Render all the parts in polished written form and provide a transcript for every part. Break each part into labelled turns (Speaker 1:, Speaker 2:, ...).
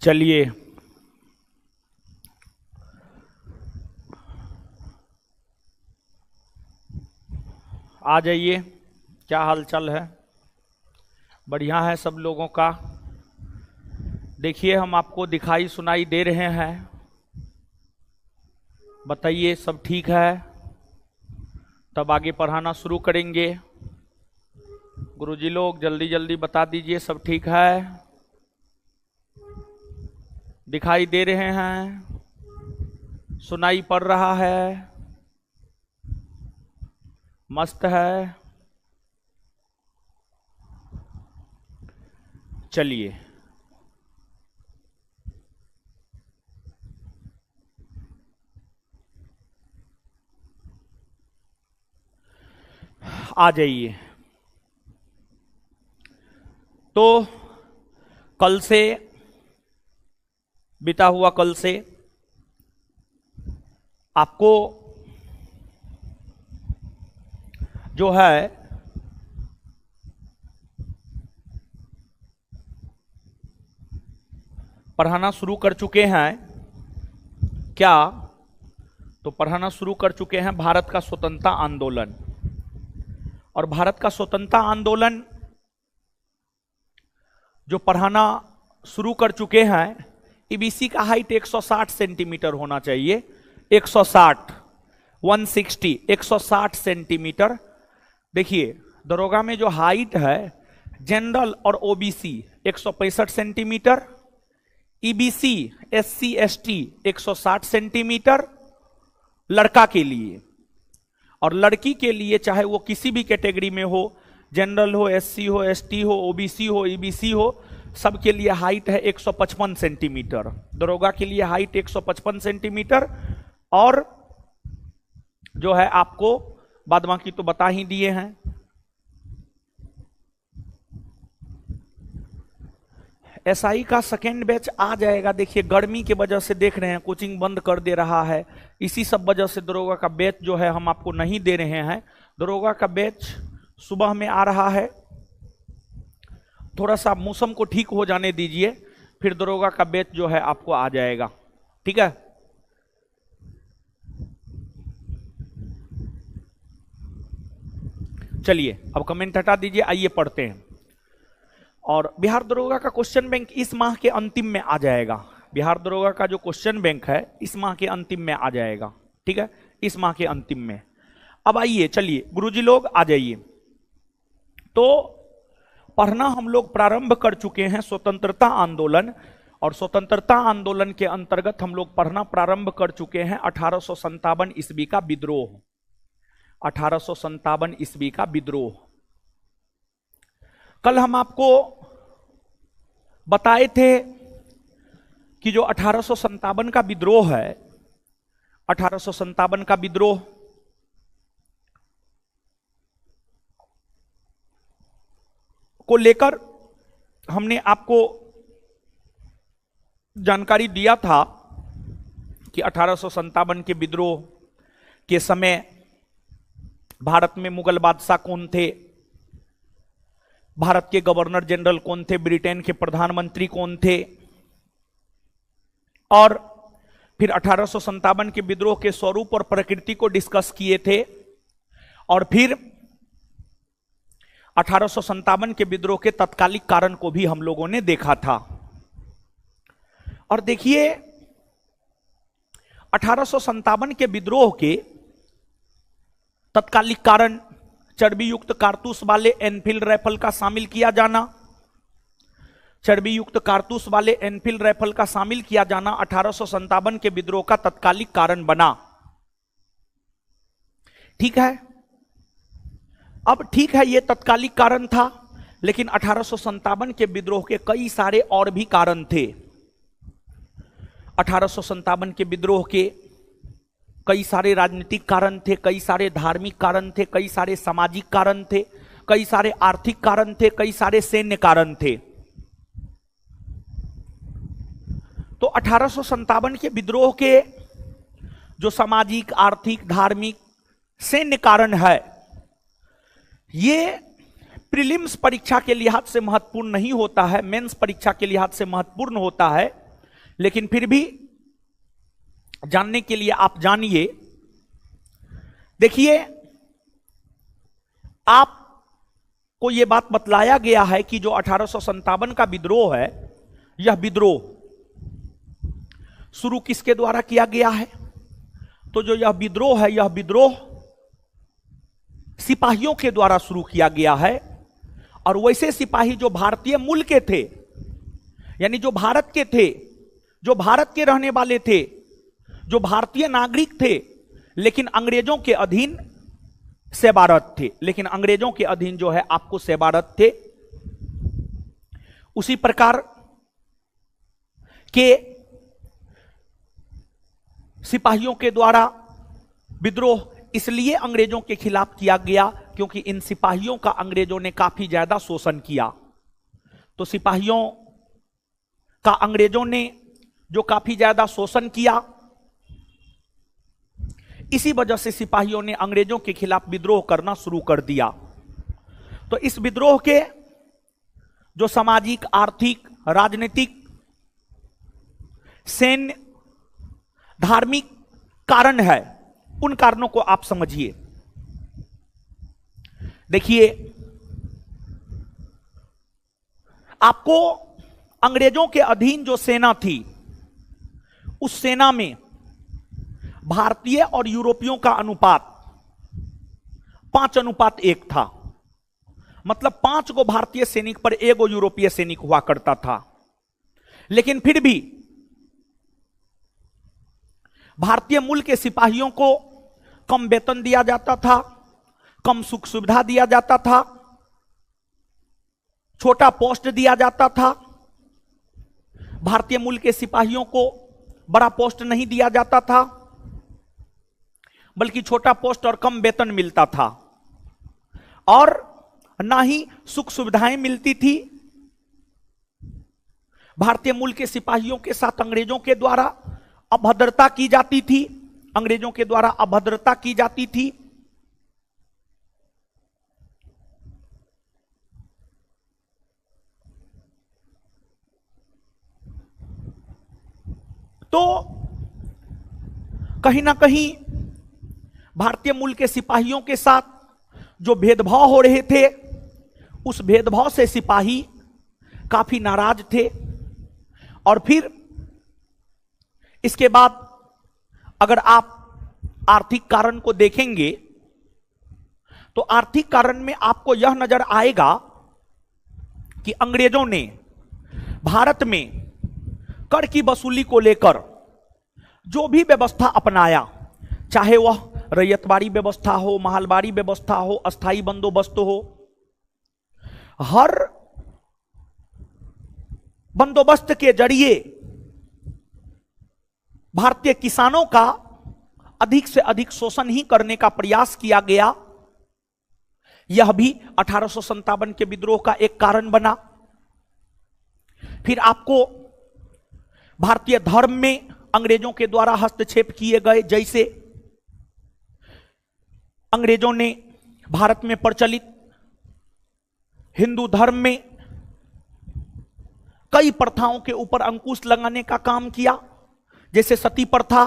Speaker 1: चलिए आ जाइए। क्या हाल चाल है? बढ़िया है सब लोगों का। देखिए हम आपको दिखाई सुनाई दे रहे हैं, बताइए सब ठीक है, तब आगे पढ़ाना शुरू करेंगे। गुरुजी लोग जल्दी जल्दी बता दीजिए सब ठीक है, दिखाई दे रहे हैं, सुनाई पड़ रहा है, मस्त है। चलिए आ जाइए। तो कल से, बीता हुआ कल से आपको जो है पढ़ाना शुरू कर चुके हैं। क्या? तो पढ़ाना शुरू कर चुके हैं भारत का स्वतंत्रता आंदोलन। और भारत का स्वतंत्रता आंदोलन जो पढ़ाना शुरू कर चुके हैं, ईबीसी का हाइट 160 सेंटीमीटर होना चाहिए। 160, 160, 160 सेंटीमीटर। देखिए दरोगा में जो हाइट है, जनरल और OBC 165 centimetre, EBC SC ST 160 centimetre लड़का के लिए, और लड़की के लिए चाहे वो किसी भी कैटेगरी में हो, जनरल हो, एससी हो, एसटी हो, ओबीसी हो, ईबीसी हो, सबके लिए हाइट है 155 सेंटीमीटर। दरोगा के लिए हाइट 155 सेंटीमीटर। और जो है आपको बाद बाकी तो बता ही दिए हैं। एसआई का सेकेंड बैच आ जाएगा। देखिए गर्मी के वजह से देख रहे हैं कोचिंग बंद कर दे रहा है, इसी सब वजह से दरोगा का बैच जो है हम आपको नहीं दे रहे हैं। दरोगा का बैच सुबह में आ रहा है, थोड़ा सा मौसम को ठीक हो जाने दीजिए, फिर दरोगा का बैच जो है आपको आ जाएगा। ठीक है, चलिए अब कमेंट हटा दीजिए, आइए पढ़ते हैं। और बिहार दरोगा का क्वेश्चन बैंक इस माह के अंतिम में आ जाएगा। बिहार दरोगा का जो क्वेश्चन बैंक है इस माह के अंतिम में आ जाएगा। ठीक है, इस माह के अंतिम में। अब आइए, चलिए गुरुजी लोग आ जाइए। तो पढ़ना हम लोग प्रारंभ कर चुके हैं स्वतंत्रता आंदोलन, और स्वतंत्रता आंदोलन के अंतर्गत हम लोग पढ़ना प्रारंभ कर चुके हैं 1857 ईस्वी का विद्रोह। 1857 ईस्वी का विद्रोह। कल हम आपको बताए थे कि जो 1857 का विद्रोह है, 1857 का विद्रोह को लेकर हमने आपको जानकारी दिया था कि 1857 के विद्रोह के समय भारत में मुगल बादशाह कौन थे, भारत के गवर्नर जनरल कौन थे, ब्रिटेन के प्रधानमंत्री कौन थे, और फिर 1857 के विद्रोह के स्वरूप और प्रकृति को डिस्कस किए थे। और फिर 1857 के विद्रोह के तत्कालिक कारण को भी हम लोगों ने देखा था। और देखिए 1857 के विद्रोह के तत्कालिक कारण चर्बी युक्त कारतूस वाले एनफील्ड राइफल का शामिल किया जाना, चर्बी युक्त कारतूस वाले एनफील्ड राइफल का शामिल किया जाना 1857 के विद्रोह का तत्कालिक कारण बना। ठीक है, अब ठीक है ये तत्कालिक कारण था, लेकिन 1857 के विद्रोह के कई सारे और भी कारण थे। 1857 के विद्रोह के कई सारे राजनीतिक कारण थे, कई सारे धार्मिक कारण थे, कई सारे सामाजिक कारण थे, कई सारे आर्थिक कारण थे, कई सारे सैन्य कारण थे। तो 1857 के विद्रोह के जो सामाजिक, आर्थिक, धार्मिक, सैन्य कारण है, ये प्रीलिम्स परीक्षा के लिहाज से महत्वपूर्ण नहीं होता है, मेंस परीक्षा के लिहाज से महत्वपूर्ण होता है। लेकिन फिर भी जानने के लिए आप जानिए। देखिए, आपको यह बात बतलाया गया है कि जो 1857 का विद्रोह है, यह विद्रोह शुरू किसके द्वारा किया गया है? तो जो यह विद्रोह है, यह विद्रोह सिपाहियों के द्वारा शुरू किया गया है। और वैसे सिपाही जो भारतीय मूल के थे, यानी जो भारत के थे, जो भारत के रहने वाले थे, जो भारतीय नागरिक थे, लेकिन अंग्रेजों के अधीन सेवारत थे, लेकिन अंग्रेजों के अधीन जो है आपको सेवारत थे। उसी प्रकार के सिपाहियों के द्वारा विद्रोह इसलिए अंग्रेजों के खिलाफ किया गया क्योंकि इन सिपाहियों का अंग्रेजों ने काफी ज्यादा शोषण किया। तो सिपाहियों का अंग्रेजों ने जो काफी ज्यादा शोषण किया, इसी वजह से सिपाहियों ने अंग्रेजों के खिलाफ विद्रोह करना शुरू कर दिया। तो इस विद्रोह के जो सामाजिक, आर्थिक, राजनीतिक, सैन्य, धार्मिक कारण है, उन कारणों को आप समझिए। देखिए, आपको अंग्रेजों के अधीन जो सेना थी, उस सेना में भारतीय और यूरोपियों का अनुपात 5:1 था। मतलब 5 गो भारतीय सैनिक पर 1 गो यूरोपीय सैनिक हुआ करता था। लेकिन फिर भी भारतीय मूल के सिपाहियों को कम वेतन दिया जाता था, कम सुख सुविधा दिया जाता था, छोटा पोस्ट दिया जाता था। भारतीय मूल के सिपाहियों को बड़ा पोस्ट नहीं दिया जाता था, बल्कि छोटा पोस्ट और कम वेतन मिलता था, और ना ही सुख सुविधाएं मिलती थी। भारतीय मूल के सिपाहियों के साथ अंग्रेजों के द्वारा अभद्रता की जाती थी, अंग्रेजों के द्वारा अभद्रता की जाती थी। तो कहीं ना कहीं भारतीय मूल के सिपाहियों के साथ जो भेदभाव हो रहे थे, उस भेदभाव से सिपाही काफी नाराज थे। और फिर इसके बाद अगर आप आर्थिक कारण को देखेंगे, तो आर्थिक कारण में आपको यह नजर आएगा कि अंग्रेजों ने भारत में कर की वसूली को लेकर जो भी व्यवस्था अपनाया, चाहे वह रैयतवाड़ी व्यवस्था हो, महलवाड़ी व्यवस्था हो, अस्थाई बंदोबस्त हो, हर बंदोबस्त के जरिए भारतीय किसानों का अधिक से अधिक शोषण ही करने का प्रयास किया गया। यह भी 1857 के विद्रोह का एक कारण बना। फिर आपको भारतीय धर्म में अंग्रेजों के द्वारा हस्तक्षेप किए गए, जैसे अंग्रेजों ने भारत में प्रचलित हिंदू धर्म में कई प्रथाओं के ऊपर अंकुश लगाने का काम किया, जैसे सती प्रथा,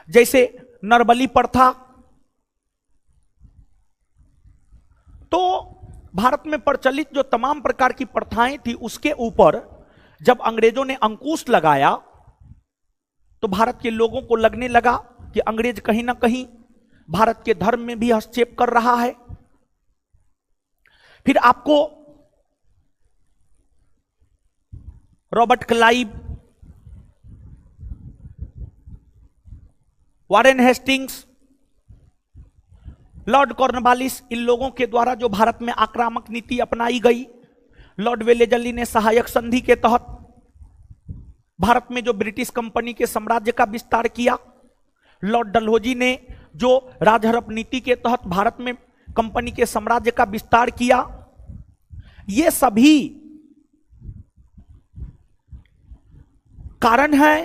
Speaker 1: जैसे नरबली प्रथा। तो भारत में प्रचलित जो तमाम प्रकार की प्रथाएं थी, उसके ऊपर जब अंग्रेजों ने अंकुश लगाया, तो भारत के लोगों को लगने लगा कि अंग्रेज कहीं ना कहीं भारत के धर्म में भी हस्तक्षेप कर रहा है। फिर आपको Robert Clive, Warren Hastings, Lord Cornwallis, इन लोगों के द्वारा जो भारत में आक्रामक नीति अपनाई गई, लॉर्ड वेलेजली ने सहायक संधि के तहत भारत में जो ब्रिटिश कंपनी के साम्राज्य का विस्तार किया, लॉर्ड डलहौजी ने जो राजहरप नीति के तहत भारत में कंपनी के साम्राज्य का विस्तार किया, ये सभी कारण हैं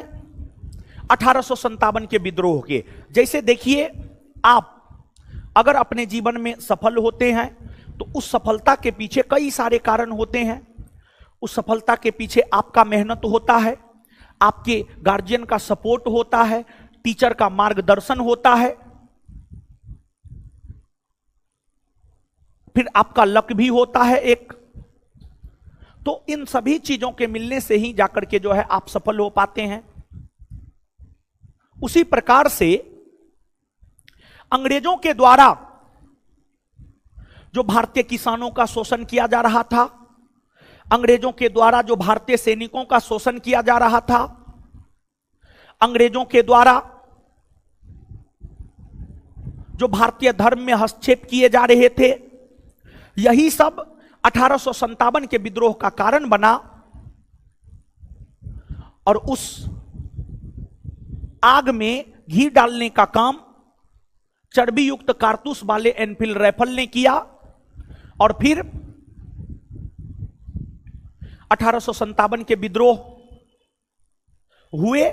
Speaker 1: 1857 के विद्रोह के। जैसे देखिए, आप अगर अपने जीवन में सफल होते हैं तो उस सफलता के पीछे कई सारे कारण होते हैं। उस सफलता के पीछे आपका मेहनत होता है, आपके गार्जियन का सपोर्ट होता है, टीचर का मार्गदर्शन होता है, फिर आपका लक भी होता है एक। तो इन सभी चीजों के मिलने से ही जाकर के जो है आप सफल हो पाते हैं। उसी प्रकार से अंग्रेजों के द्वारा जो भारतीय किसानों का शोषण किया जा रहा था, अंग्रेजों के द्वारा जो भारतीय सैनिकों का शोषण किया जा रहा था, अंग्रेजों के द्वारा जो भारतीय धर्म में हस्तक्षेप किए जा रहे थे, यही सब 1857 के विद्रोह का कारण बना। और उस आग में घी डालने का काम चर्बी युक्त कारतूस वाले एनफील्ड राइफल ने किया। और फिर 1857 के विद्रोह हुए।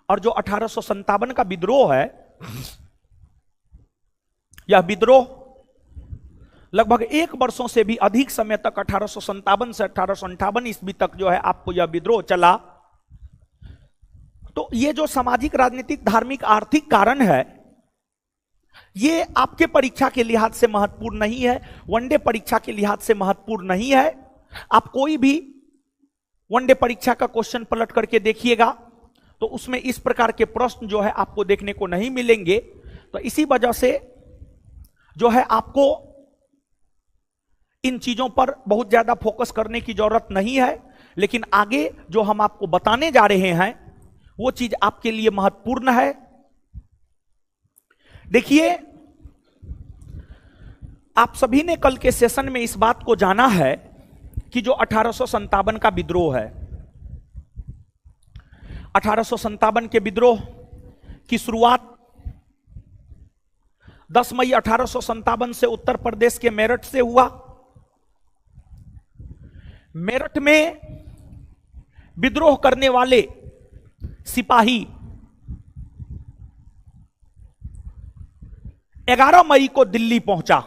Speaker 1: और जो 1857 का विद्रोह है, यह विद्रोह लगभग 1 वर्षों से भी अधिक समय तक 1857 से 1858 ईस्वी तक जो है आपको यह विद्रोह चला। तो ये जो सामाजिक, राजनीतिक, धार्मिक, आर्थिक कारण है, ये आपके परीक्षा के लिहाज से महत्वपूर्ण नहीं है, वनडे परीक्षा के लिहाज से महत्वपूर्ण नहीं है। आप कोई भी वनडे परीक्षा का क्वेश्चन पलट करके देखिएगा तो उसमें इस प्रकार के प्रश्न जो है आपको देखने को नहीं मिलेंगे। तो इसी वजह से जो है आपको इन चीजों पर बहुत ज्यादा फोकस करने की जरूरत नहीं है। लेकिन आगे जो हम आपको बताने जा रहे हैं वो चीज आपके लिए महत्वपूर्ण है। देखिए, आप सभी ने कल के सेशन में इस बात को जाना है कि जो 1857 का विद्रोह है, 1857 के विद्रोह की शुरुआत 10 मई 1857 से उत्तर प्रदेश के मेरठ से हुआ। मेरठ में विद्रोह करने वाले सिपाही 11 मई को दिल्ली पहुंचा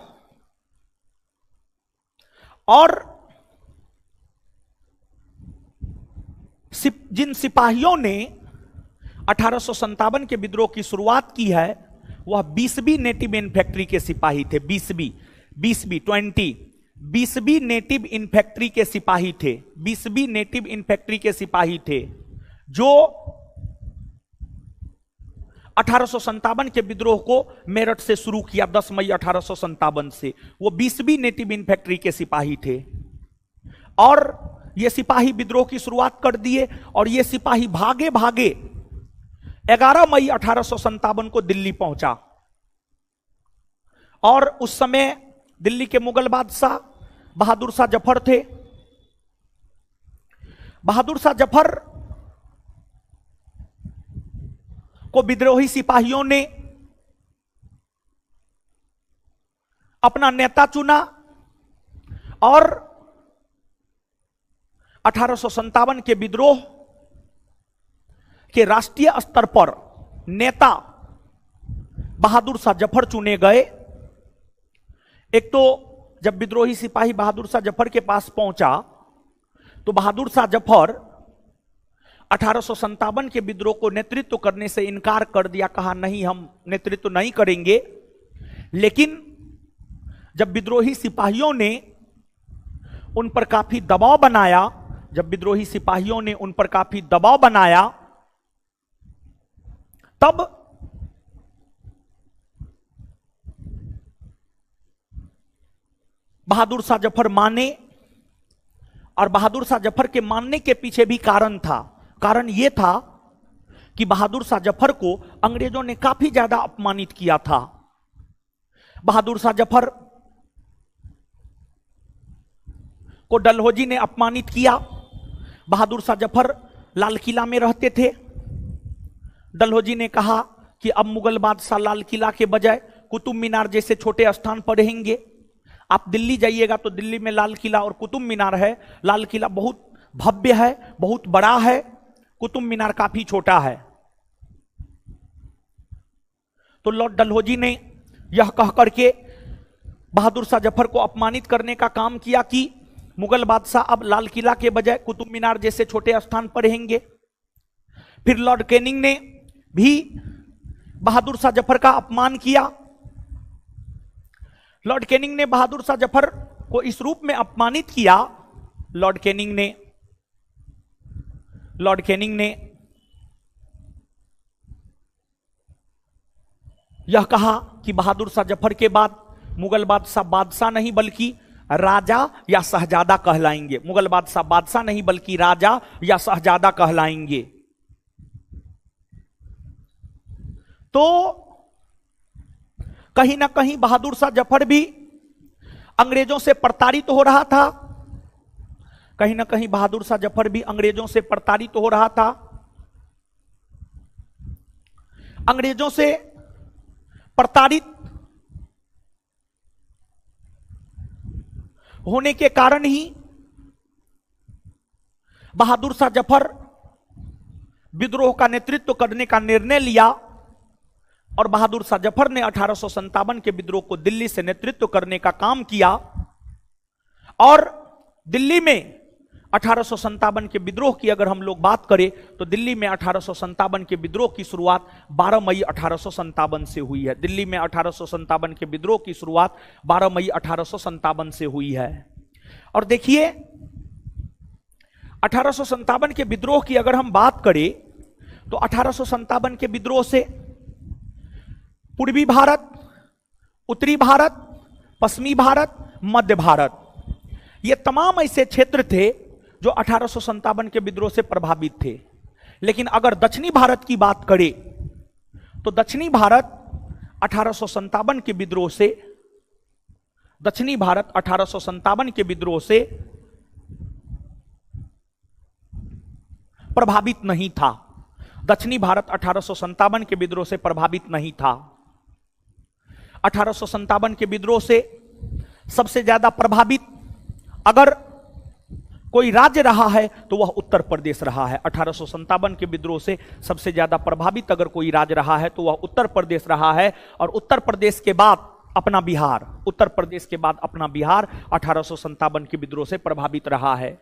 Speaker 1: और जिन सिपाहियों ने 1857 के विद्रोह की शुरुआत की है वह 20वीं नेटिव इन्फेंट्री के सिपाही थे। 20वीं नेटिव इन्फेंट्री के सिपाही थे। 20वीं नेटिव इन्फेंट्री के सिपाही थे जो 1857 के विद्रोह को मेरठ से शुरू किया। 10 मई 1857 से वो 20वीं नेटिव इन्फेंट्री के सिपाही थे और ये सिपाही विद्रोह की शुरुआत कर दिए। और ये सिपाही भागे भागे 11 मई 1857 को दिल्ली पहुंचा। और उस समय दिल्ली के मुगल बादशाह बहादुर शाह जफर थे। बहादुर शाह जफर को विद्रोही सिपाहियों ने अपना नेता चुना और 1857 के विद्रोह के राष्ट्रीय स्तर पर नेता बहादुर शाह जफर चुने गए। एक तो जब विद्रोही सिपाही बहादुर शाह जफर के पास पहुंचा तो बहादुर शाह जफर 1857 के विद्रोह को नेतृत्व करने से इनकार कर दिया, कहा नहीं हम नेतृत्व नहीं करेंगे। लेकिन जब विद्रोही सिपाहियों ने उन पर काफी दबाव बनाया, तब बहादुर शाह जफर माने। और बहादुर शाह जफर के मानने के पीछे भी कारण था। कारण यह था कि बहादुर शाह जफर को अंग्रेजों ने काफी ज्यादा अपमानित किया था। बहादुर शाह जफर को डलहौजी ने अपमानित किया। बहादुर शाह जफर लाल किला में रहते थे। डलहौजी ने कहा कि अब मुगल बादशाह लाल किला के बजाय कुतुब मीनार जैसे छोटे स्थान पर रहेंगे। आप दिल्ली जाइएगा तो दिल्ली में लाल किला और कुतुब मीनार है। लाल किला बहुत भव्य है, बहुत बड़ा है, कुतुब मीनार काफी छोटा है। तो लॉर्ड डलहौजी ने यह कह करके बहादुर शाह जफर को अपमानित करने का काम किया कि मुगल बादशाह अब लाल किला के बजाय कुतुब मीनार जैसे छोटे स्थान पर रहेंगे। फिर लॉर्ड कैनिंग ने भी बहादुर शाह जफर का अपमान किया। लॉर्ड कैनिंग ने बहादुर शाह जफर को इस रूप में अपमानित किया। लॉर्ड कैनिंग ने यह कहा कि बहादुर शाह जफर के बाद मुगल बादशाह नहीं बल्कि राजा या शहजादा कहलाएंगे। मुगल बादशाह नहीं बल्कि राजा या शहजादा कहलाएंगे। तो कहीं ना कहीं बहादुर शाह जफर भी अंग्रेजों से प्रताड़ित हो रहा था। कहीं ना कहीं बहादुर शाह जफर भी अंग्रेजों से प्रताड़ित हो रहा था। अंग्रेजों से प्रताड़ित होने के कारण ही बहादुर शाह जफर विद्रोह का नेतृत्व करने का निर्णय लिया और बहादुर शाह जफर ने 1857 के विद्रोह को दिल्ली से नेतृत्व करने का काम किया। और दिल्ली में 1857 के विद्रोह की अगर हम लोग बात करें तो दिल्ली में 1857 के विद्रोह की शुरुआत 12 मई 1857 से हुई है। दिल्ली में 1857 के विद्रोह की शुरुआत 12 मई 1857 से हुई है। और देखिए 1857 के विद्रोह की अगर हम बात करें तो 1857 के विद्रोह से पूर्वी भारत, उत्तरी भारत, पश्चिमी भारत, मध्य भारत, ये तमाम ऐसे क्षेत्र थे जो 1857 के विद्रोह से प्रभावित थे। लेकिन अगर दक्षिणी भारत की बात करें तो दक्षिणी भारत 1857 के विद्रोह से दक्षिणी भारत 1857 के विद्रोह से प्रभावित नहीं था। दक्षिणी भारत 1857 के विद्रोह से प्रभावित नहीं था। 1857 के विद्रोह से सबसे ज्यादा प्रभावित अगर कोई राज्य रहा है तो वह उत्तर प्रदेश रहा है। 1857 के विद्रोह से सबसे ज्यादा प्रभावित अगर कोई राज्य रहा है तो वह उत्तर प्रदेश रहा है। और उत्तर प्रदेश के बाद अपना बिहार, उत्तर प्रदेश के बाद अपना बिहार 1857 के विद्रोह से प्रभावित रहा है।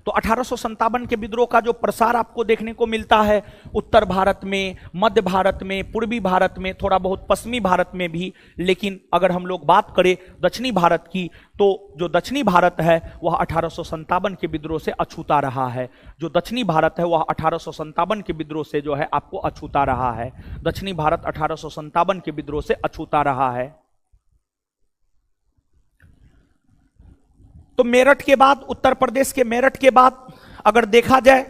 Speaker 1: तो 1857 के विद्रोह का जो प्रसार आपको देखने को मिलता है उत्तर भारत में, मध्य भारत में, पूर्वी भारत में, थोड़ा बहुत पश्चिमी भारत में भी। लेकिन अगर हम लोग बात करें दक्षिणी भारत की तो जो दक्षिणी भारत है वह 1857 के विद्रोह से अछूता रहा है। जो दक्षिणी भारत है वह 1857 के विद्रोह से जो है आपको अछूता रहा है। दक्षिणी भारत 1857 के विद्रोह से अछूता रहा है। तो मेरठ के बाद, उत्तर प्रदेश के मेरठ के बाद अगर देखा जाए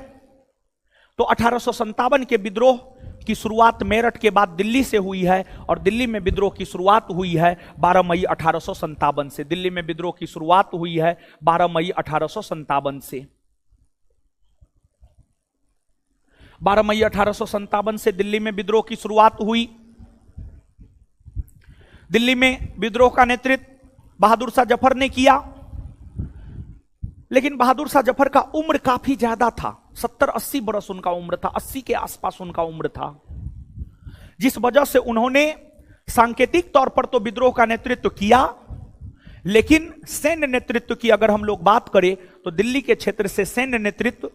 Speaker 1: तो 1857 के विद्रोह की शुरुआत मेरठ के बाद दिल्ली से हुई है। और दिल्ली में विद्रोह की शुरुआत हुई है 12 मई 1857 से। दिल्ली में विद्रोह की शुरुआत हुई है 12 मई 1857 से। 12 मई 1857 से दिल्ली में विद्रोह की शुरुआत हुई। दिल्ली में विद्रोह का नेतृत्व बहादुर शाह जफर ने किया। लेकिन बहादुर शाह जफर का उम्र काफी ज्यादा था, 70-80 बरस उनका उम्र था, 80 के आसपास उनका उम्र था। जिस वजह से उन्होंने सांकेतिक तौर पर तो विद्रोह का नेतृत्व किया, लेकिन सैन्य नेतृत्व की अगर हम लोग बात करें तो दिल्ली के क्षेत्र से सैन्य नेतृत्व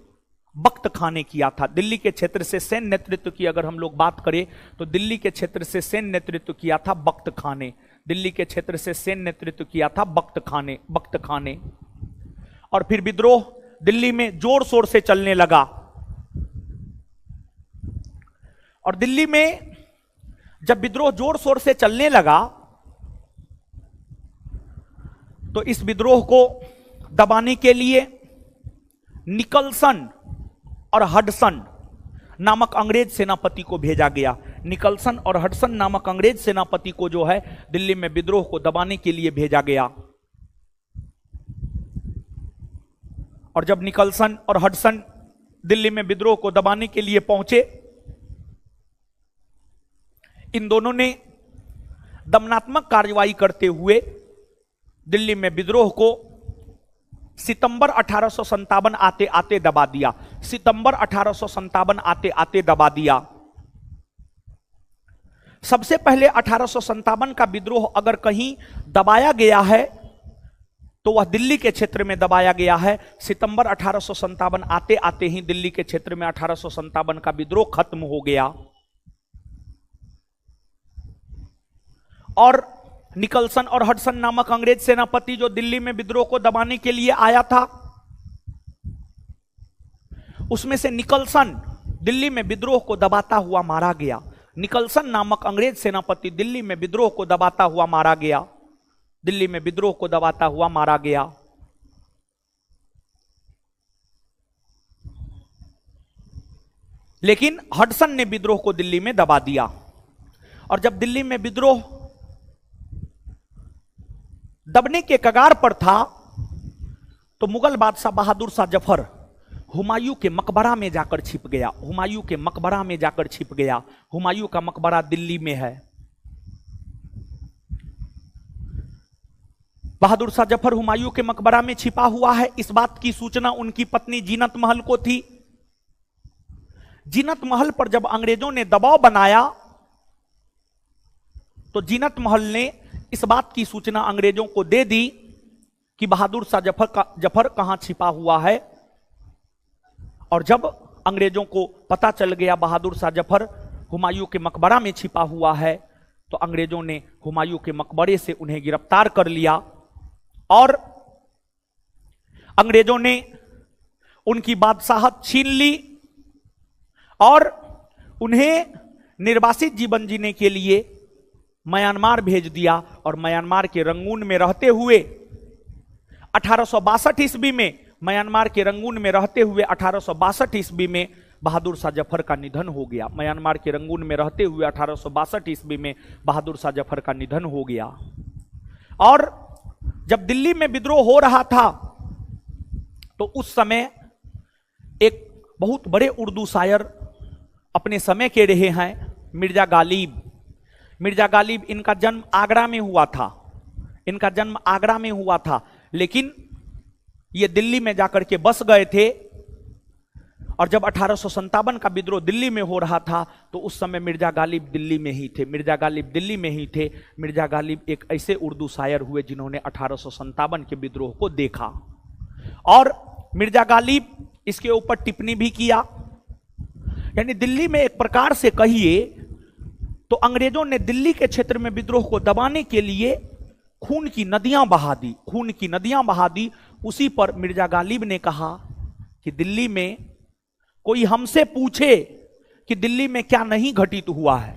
Speaker 1: बख्त खां ने किया था। दिल्ली के क्षेत्र से सैन्य नेतृत्व की अगर हम लोग बात करें तो दिल्ली के क्षेत्र से सैन्य नेतृत्व किया था बख्त खां ने। दिल्ली के क्षेत्र से सैन्य नेतृत्व किया था बख्त खां ने। और फिर विद्रोह दिल्ली में जोर शोर से चलने लगा। और दिल्ली में जब विद्रोह जोर शोर से चलने लगा तो इस विद्रोह को दबाने के लिए निकलसन और हडसन नामक अंग्रेज सेनापति को भेजा गया। निकलसन और हडसन नामक अंग्रेज सेनापति को जो है दिल्ली में विद्रोह को दबाने के लिए भेजा गया। और जब निकलसन और हडसन दिल्ली में विद्रोह को दबाने के लिए पहुंचे, इन दोनों ने दमनात्मक कार्रवाई करते हुए दिल्ली में विद्रोह को सितंबर 1857 आते आते दबा दिया। सितंबर 1857 आते आते दबा दिया। सबसे पहले 1857 का विद्रोह अगर कहीं दबाया गया है तो वह दिल्ली के क्षेत्र में दबाया गया है। सितंबर 1857 आते आते ही दिल्ली के क्षेत्र में 1857 का विद्रोह खत्म हो गया और निकलसन और हडसन नामक अंग्रेज सेनापति जो दिल्ली में विद्रोह को दबाने के लिए आया था, उसमें से निकलसन दिल्ली में विद्रोह को दबाता हुआ मारा गया। निकलसन नामक अंग्रेज सेनापति दिल्ली में विद्रोह को दबाता हुआ मारा गया। दिल्ली में विद्रोह को दबाता हुआ मारा गया। लेकिन हडसन ने विद्रोह को दिल्ली में दबा दिया और जब दिल्ली में विद्रोह दबने के कगार पर था तो मुगल बादशाह बहादुर शाह जफर हुमायूं के मकबरा में जाकर छिप गया। हुमायूं के मकबरा में जाकर छिप गया। हुमायूं का मकबरा दिल्ली में है। बहादुर शाह जफर हुमायूं के मकबरा में छिपा हुआ है। इस बात की सूचना उनकी पत्नी जीनत महल को थी। जीनत महल पर जब अंग्रेजों ने दबाव बनाया तो जीनत महल ने इस बात की सूचना अंग्रेजों को दे दी कि बहादुर शाह जफर कहां छिपा हुआ है। और जब अंग्रेजों को पता चल गया बहादुर शाह जफर हुमायूं के मकबरा में छिपा हुआ है तो अंग्रेजों ने हुमायूं के मकबरे से उन्हें गिरफ्तार कर लिया और अंग्रेजों ने उनकी बादशाहत छीन ली और उन्हें निर्वासित जीवन जीने के लिए म्यांमार भेज दिया। और म्यांमार के रंगून में रहते हुए 1862 ईस्वी में म्यांमार के रंगून में रहते हुए 1862 ईस्वी में बहादुर शाह जफर का निधन हो गया। म्यांमार के रंगून में रहते हुए 1862 ईस्वी में बहादुर शाह जफर का निधन हो गया। और जब दिल्ली में विद्रोह हो रहा था तो उस समय एक बहुत बड़े उर्दू शायर अपने समय के रहे हैं मिर्जा गालिब। मिर्जा गालिब, इनका जन्म आगरा में हुआ था। इनका जन्म आगरा में हुआ था लेकिन ये दिल्ली में जाकर के बस गए थे। और जब 1857 का विद्रोह दिल्ली में हो रहा था तो उस समय मिर्जा गालिब दिल्ली में ही थे। मिर्जा गालिब दिल्ली में ही थे। मिर्जा गालिब एक ऐसे उर्दू शायर हुए जिन्होंने 1857 के विद्रोह को देखा और मिर्जा गालिब इसके ऊपर टिप्पणी भी किया। यानी दिल्ली में एक प्रकार से कहिए तो अंग्रेजों ने दिल्ली के क्षेत्र में विद्रोह को दबाने के लिए खून की नदियां बहा दी। खून की नदियां बहा दी। उसी पर मिर्जा गालिब ने कहा कि दिल्ली में कोई हमसे पूछे कि दिल्ली में क्या नहीं घटित हुआ है,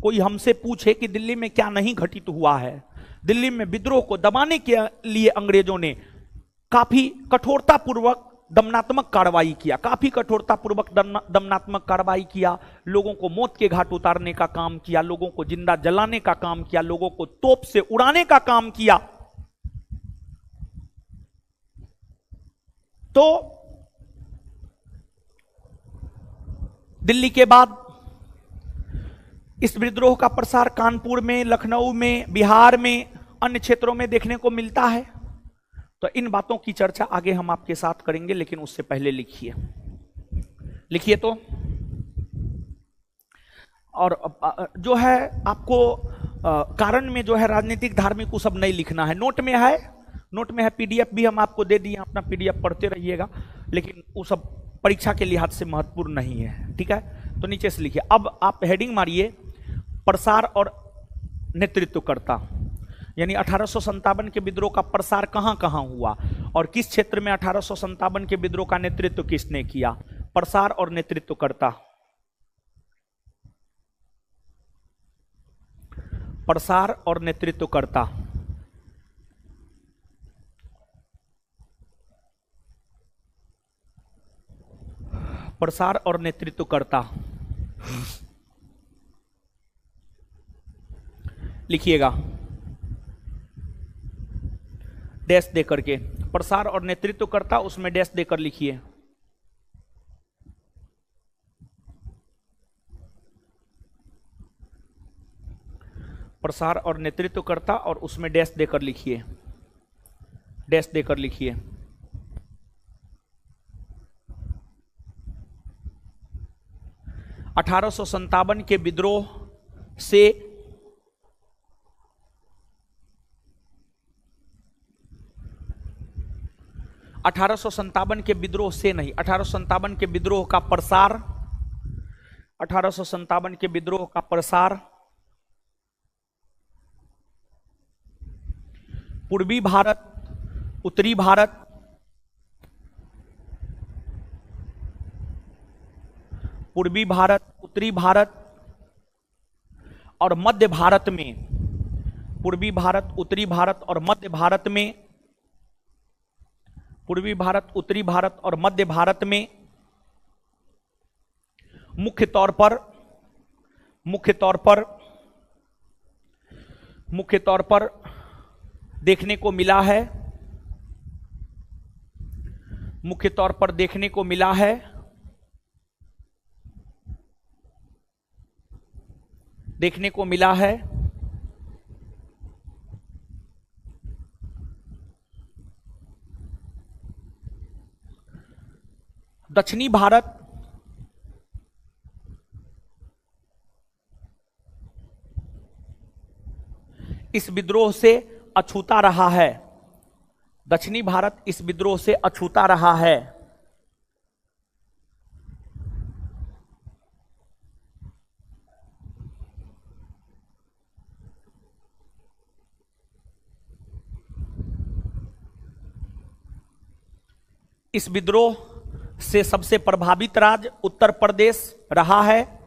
Speaker 1: कोई हमसे पूछे कि दिल्ली में क्या नहीं घटित हुआ है। दिल्ली में विद्रोह को दबाने के लिए अंग्रेजों ने काफी कठोरतापूर्वक दमनात्मक कार्रवाई किया। काफी कठोरतापूर्वक दमनात्मक कार्रवाई किया। लोगों को मौत के घाट उतारने का काम किया। लोगों को जिंदा जलाने का काम किया। लोगों को तोप से उड़ाने का काम किया। तो दिल्ली के बाद इस विद्रोह का प्रसार कानपुर में, लखनऊ में, बिहार में, अन्य क्षेत्रों में देखने को मिलता है। तो इन बातों की चर्चा आगे हम आपके साथ करेंगे लेकिन उससे पहले लिखिए, लिखिए तो। और जो है आपको कारण में जो है राजनीतिक धार्मिक वो सब नहीं लिखना है। नोट में है, नोट में है, पीडीएफ भी हम आपको दे दिए, अपना पीडीएफ पढ़ते रहिएगा लेकिन वो सब परीक्षा के लिहाज से महत्वपूर्ण नहीं है। ठीक है, तो नीचे से लिखिए। अब आप हेडिंग मारिए प्रसार और नेतृत्वकर्ता। यानी 1857 के विद्रोह का प्रसार कहां कहां हुआ और किस क्षेत्र में 1857 के विद्रोह का नेतृत्व किसने किया। प्रसार और नेतृत्वकर्ता। प्रसार और नेतृत्वकर्ता। प्रसार और नेतृत्वकर्ता लिखिएगा डैश दे करके। प्रसार और नेतृत्वकर्ता, उसमें डैश देकर लिखिए। प्रसार और नेतृत्वकर्ता और उसमें डैश देकर लिखिए, डैश देकर लिखिए। $1857 के विद्रोह से 1857 के विद्रोह से नहीं, 1857 के विद्रोह का प्रसार, 1857 के विद्रोह का प्रसार पूर्वी भारत, उत्तरी भारत, पूर्वी भारत, उत्तरी भारत और मध्य भारत में, पूर्वी भारत, उत्तरी भारत और मध्य भारत में, पूर्वी भारत, उत्तरी भारत और मध्य भारत में मुख्य तौर पर देखने को मिला है, मुख्य तौर पर देखने को मिला है दक्षिणी भारत, इस विद्रोह से अछूता रहा है, दक्षिणी भारत इस विद्रोह से अछूता रहा है। इस विद्रोह से सबसे प्रभावित राज्य उत्तर प्रदेश रहा है।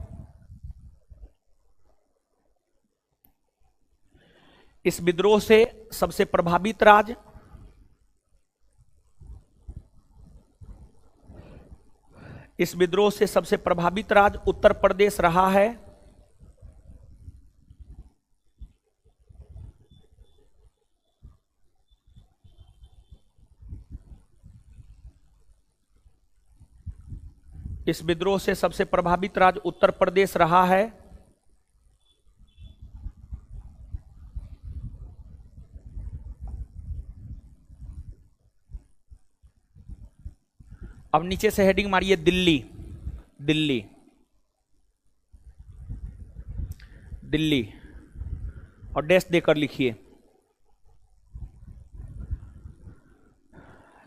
Speaker 1: इस विद्रोह से सबसे प्रभावित राज्य उत्तर प्रदेश रहा है। इस विद्रोह से सबसे प्रभावित राज्य उत्तर प्रदेश रहा है। अब नीचे से हेडिंग मारिए दिल्ली, दिल्ली, दिल्ली और डैश देकर लिखिए।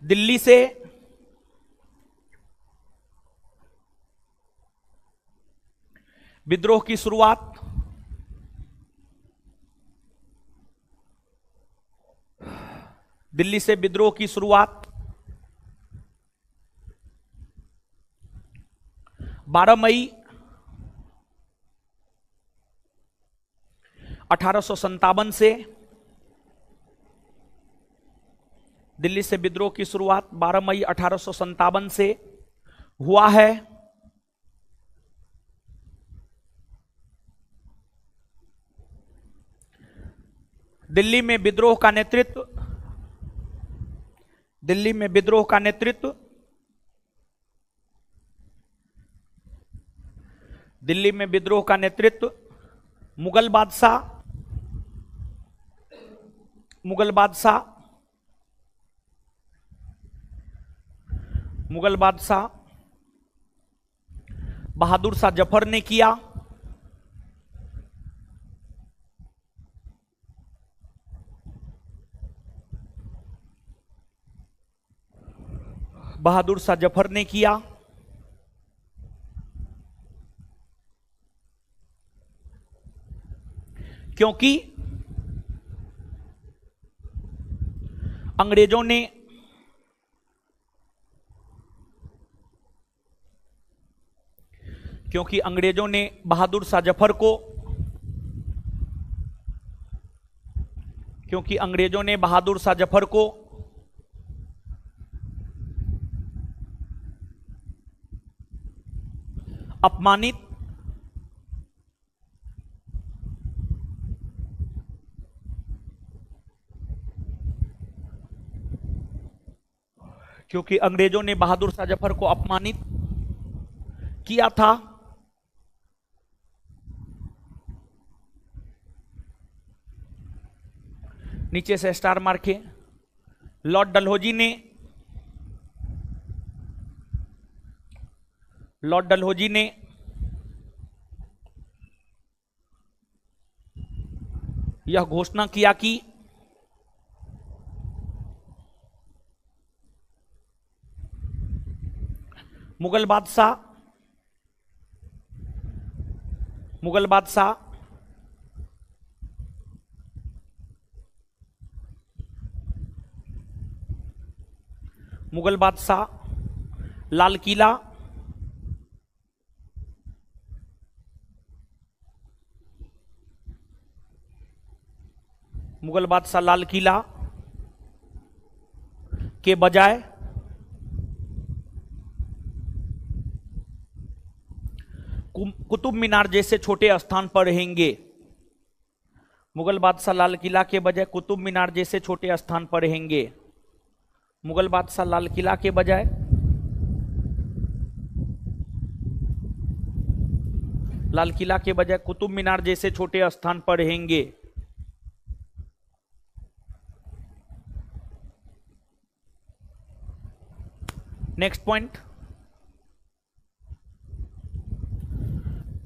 Speaker 1: दिल्ली से विद्रोह की शुरुआत दिल्ली से विद्रोह की शुरुआत 12 मई 1857 से, दिल्ली से विद्रोह की शुरुआत 12 मई 1857 से हुआ है। दिल्ली में विद्रोह का नेतृत्व मुगल बादशाह बहादुर शाह जफर ने किया। बहादुर शाह जफर ने किया। क्योंकि अंग्रेजों ने बहादुर शाह जफर को अपमानित किया था। नीचे से स्टार मार्के। लॉर्ड डलहौजी ने यह घोषणा किया कि मुगल बादशाह, मुगल बादशाह, मुगल बादशाह, लाल किला, मुगल बादशाह लाल किला के बजाय कुतुब मीनार जैसे छोटे स्थान पर रहेंगे। मुगल बादशाह लाल किला के बजाय कुतुब मीनार जैसे छोटे स्थान पर रहेंगे। मुगल बादशाह लाल किला के बजाय लाल किला के बजाय कुतुब मीनार जैसे छोटे स्थान पर रहेंगे। नेक्स्ट पॉइंट,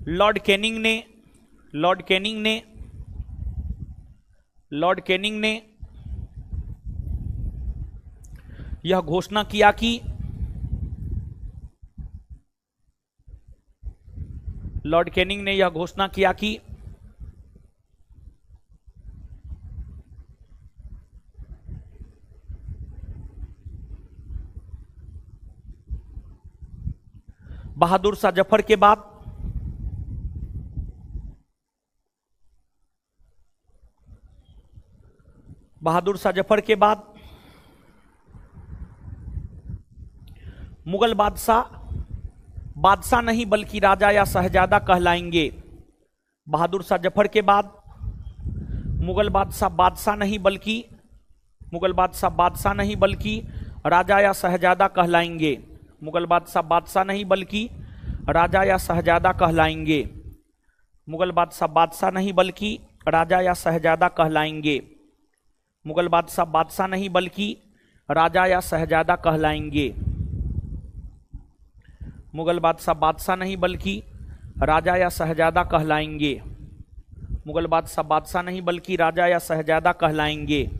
Speaker 1: लॉर्ड कैनिंग ने यह घोषणा किया कि लॉर्ड कैनिंग ने यह घोषणा किया कि बहादुर शाह जफर के बाद मुगल बादशाह नहीं बल्कि राजा या शहजादा कहलाएंगे। बहादुर शाह जफर के बाद मुगल बादशाह नहीं बल्कि राजा या शहजादा कहलाएंगे। मुगल बादशाह नहीं बल्कि राजा या शहजादा कहलाएंगे। मुगल बादशाह नहीं बल्कि राजा या शहजादा कहलाएंगे। मुगल बादशाह नहीं बल्कि राजा या शहजादा कहलाएंगे। मुगल बादशाह नहीं बल्कि राजा या शहजादा कहलाएंगे। मुगल बादशाह नहीं बल्कि राजा या शहजादा कहलाएंगे।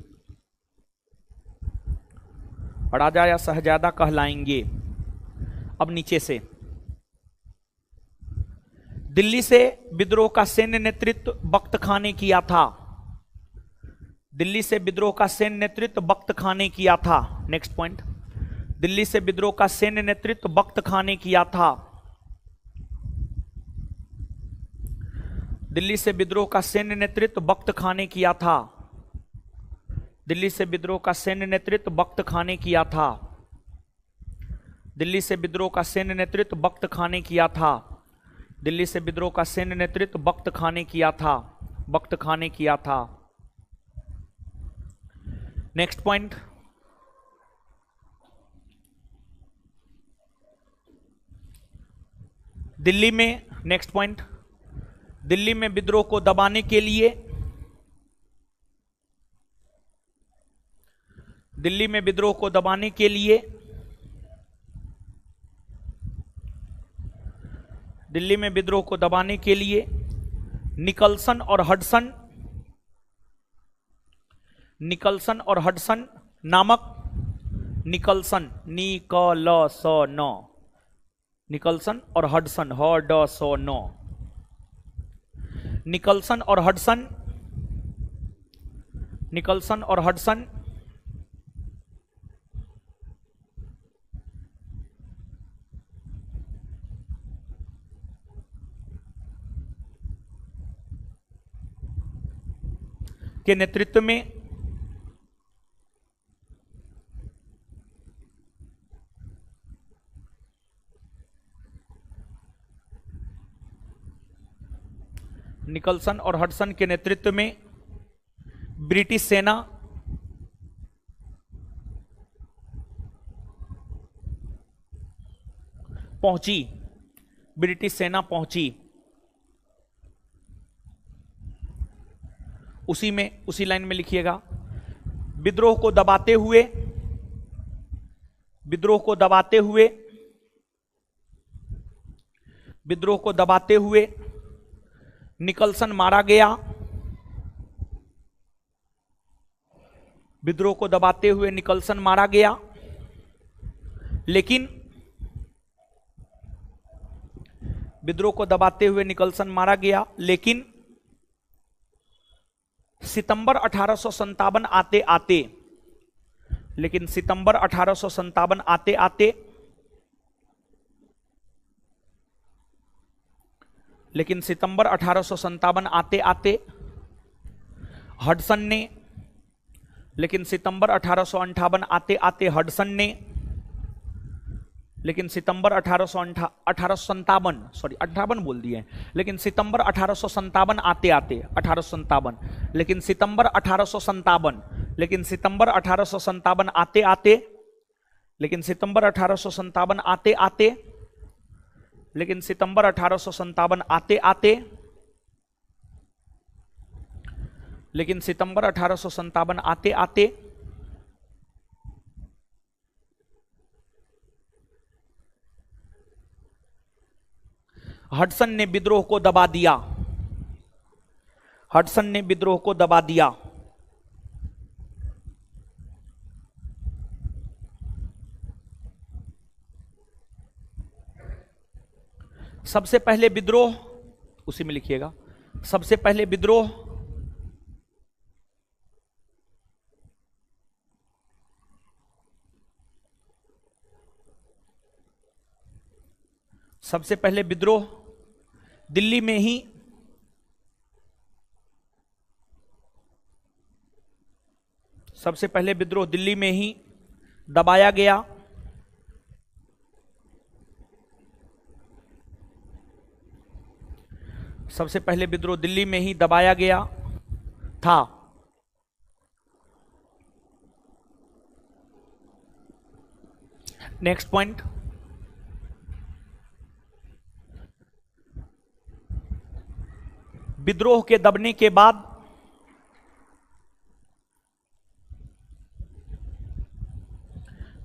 Speaker 1: राजा या शहजादा कहलाएंगे। अब नीचे से, दिल्ली से विद्रोह का सैन्य नेतृत्व बख्त खां ने किया था। दिल्ली से विद्रोह का सैन्य नेतृत्व बख्त खां ने किया था। नेक्स्ट पॉइंट, दिल्ली से विद्रोह का सैन्य नेतृत्व बख्त खां ने किया था। दिल्ली से विद्रोह का सैन्य नेतृत्व बख्त खां ने किया था। दिल्ली से विद्रोह का सैन्य नेतृत्व बख्त खां ने किया था। दिल्ली से विद्रोह का सैन्य नेतृत्व बख्त खां ने किया था। दिल्ली से विद्रोह का सैन्य नेतृत्व बख्त खां ने किया था। बख्त खां ने किया था। नेक्स्ट पॉइंट, दिल्ली में, नेक्स्ट पॉइंट, दिल्ली में विद्रोह को दबाने के लिए, दिल्ली में विद्रोह को दबाने के लिए, दिल्ली में विद्रोह को दबाने के लिए निकलसन और हडसन नामक, निकलसन निकलसन और हडसन के नेतृत्व में निकलसन और हडसन के नेतृत्व में ब्रिटिश सेना पहुंची। ब्रिटिश सेना पहुंची। उसी लाइन में लिखिएगा, विद्रोह को दबाते हुए निकलसन मारा गया। विद्रोह को दबाते हुए निकलसन मारा गया, लेकिन विद्रोह को दबाते हुए निकलसन मारा गया, लेकिन सितंबर 1857 आते आते लेकिन सितंबर 1857 आते आते लेकिन सितंबर 1857 आते आते हडसन ने लेकिन सितंबर 1858 आते आते हडसन ने लेकिन सितंबर 1857 सॉरी 58 बोल दिए, लेकिन सितंबर 1857 आते आते 1857 लेकिन सितंबर 1857 लेकिन सितंबर 1857 आते आते लेकिन सितंबर 1857 आते आते लेकिन सितंबर 1857 आते आते लेकिन सितंबर 1857 आते आते हडसन ने विद्रोह को दबा दिया। हडसन ने विद्रोह को दबा दिया। सबसे पहले विद्रोह, उसी में लिखिएगा, सबसे पहले विद्रोह सबसे पहले विद्रोह दिल्ली में ही सबसे पहले विद्रोह दिल्ली में ही दबाया गया। सबसे पहले विद्रोह दिल्ली में ही दबाया गया था। नेक्स्ट पॉइंट, विद्रोह के दबने के बाद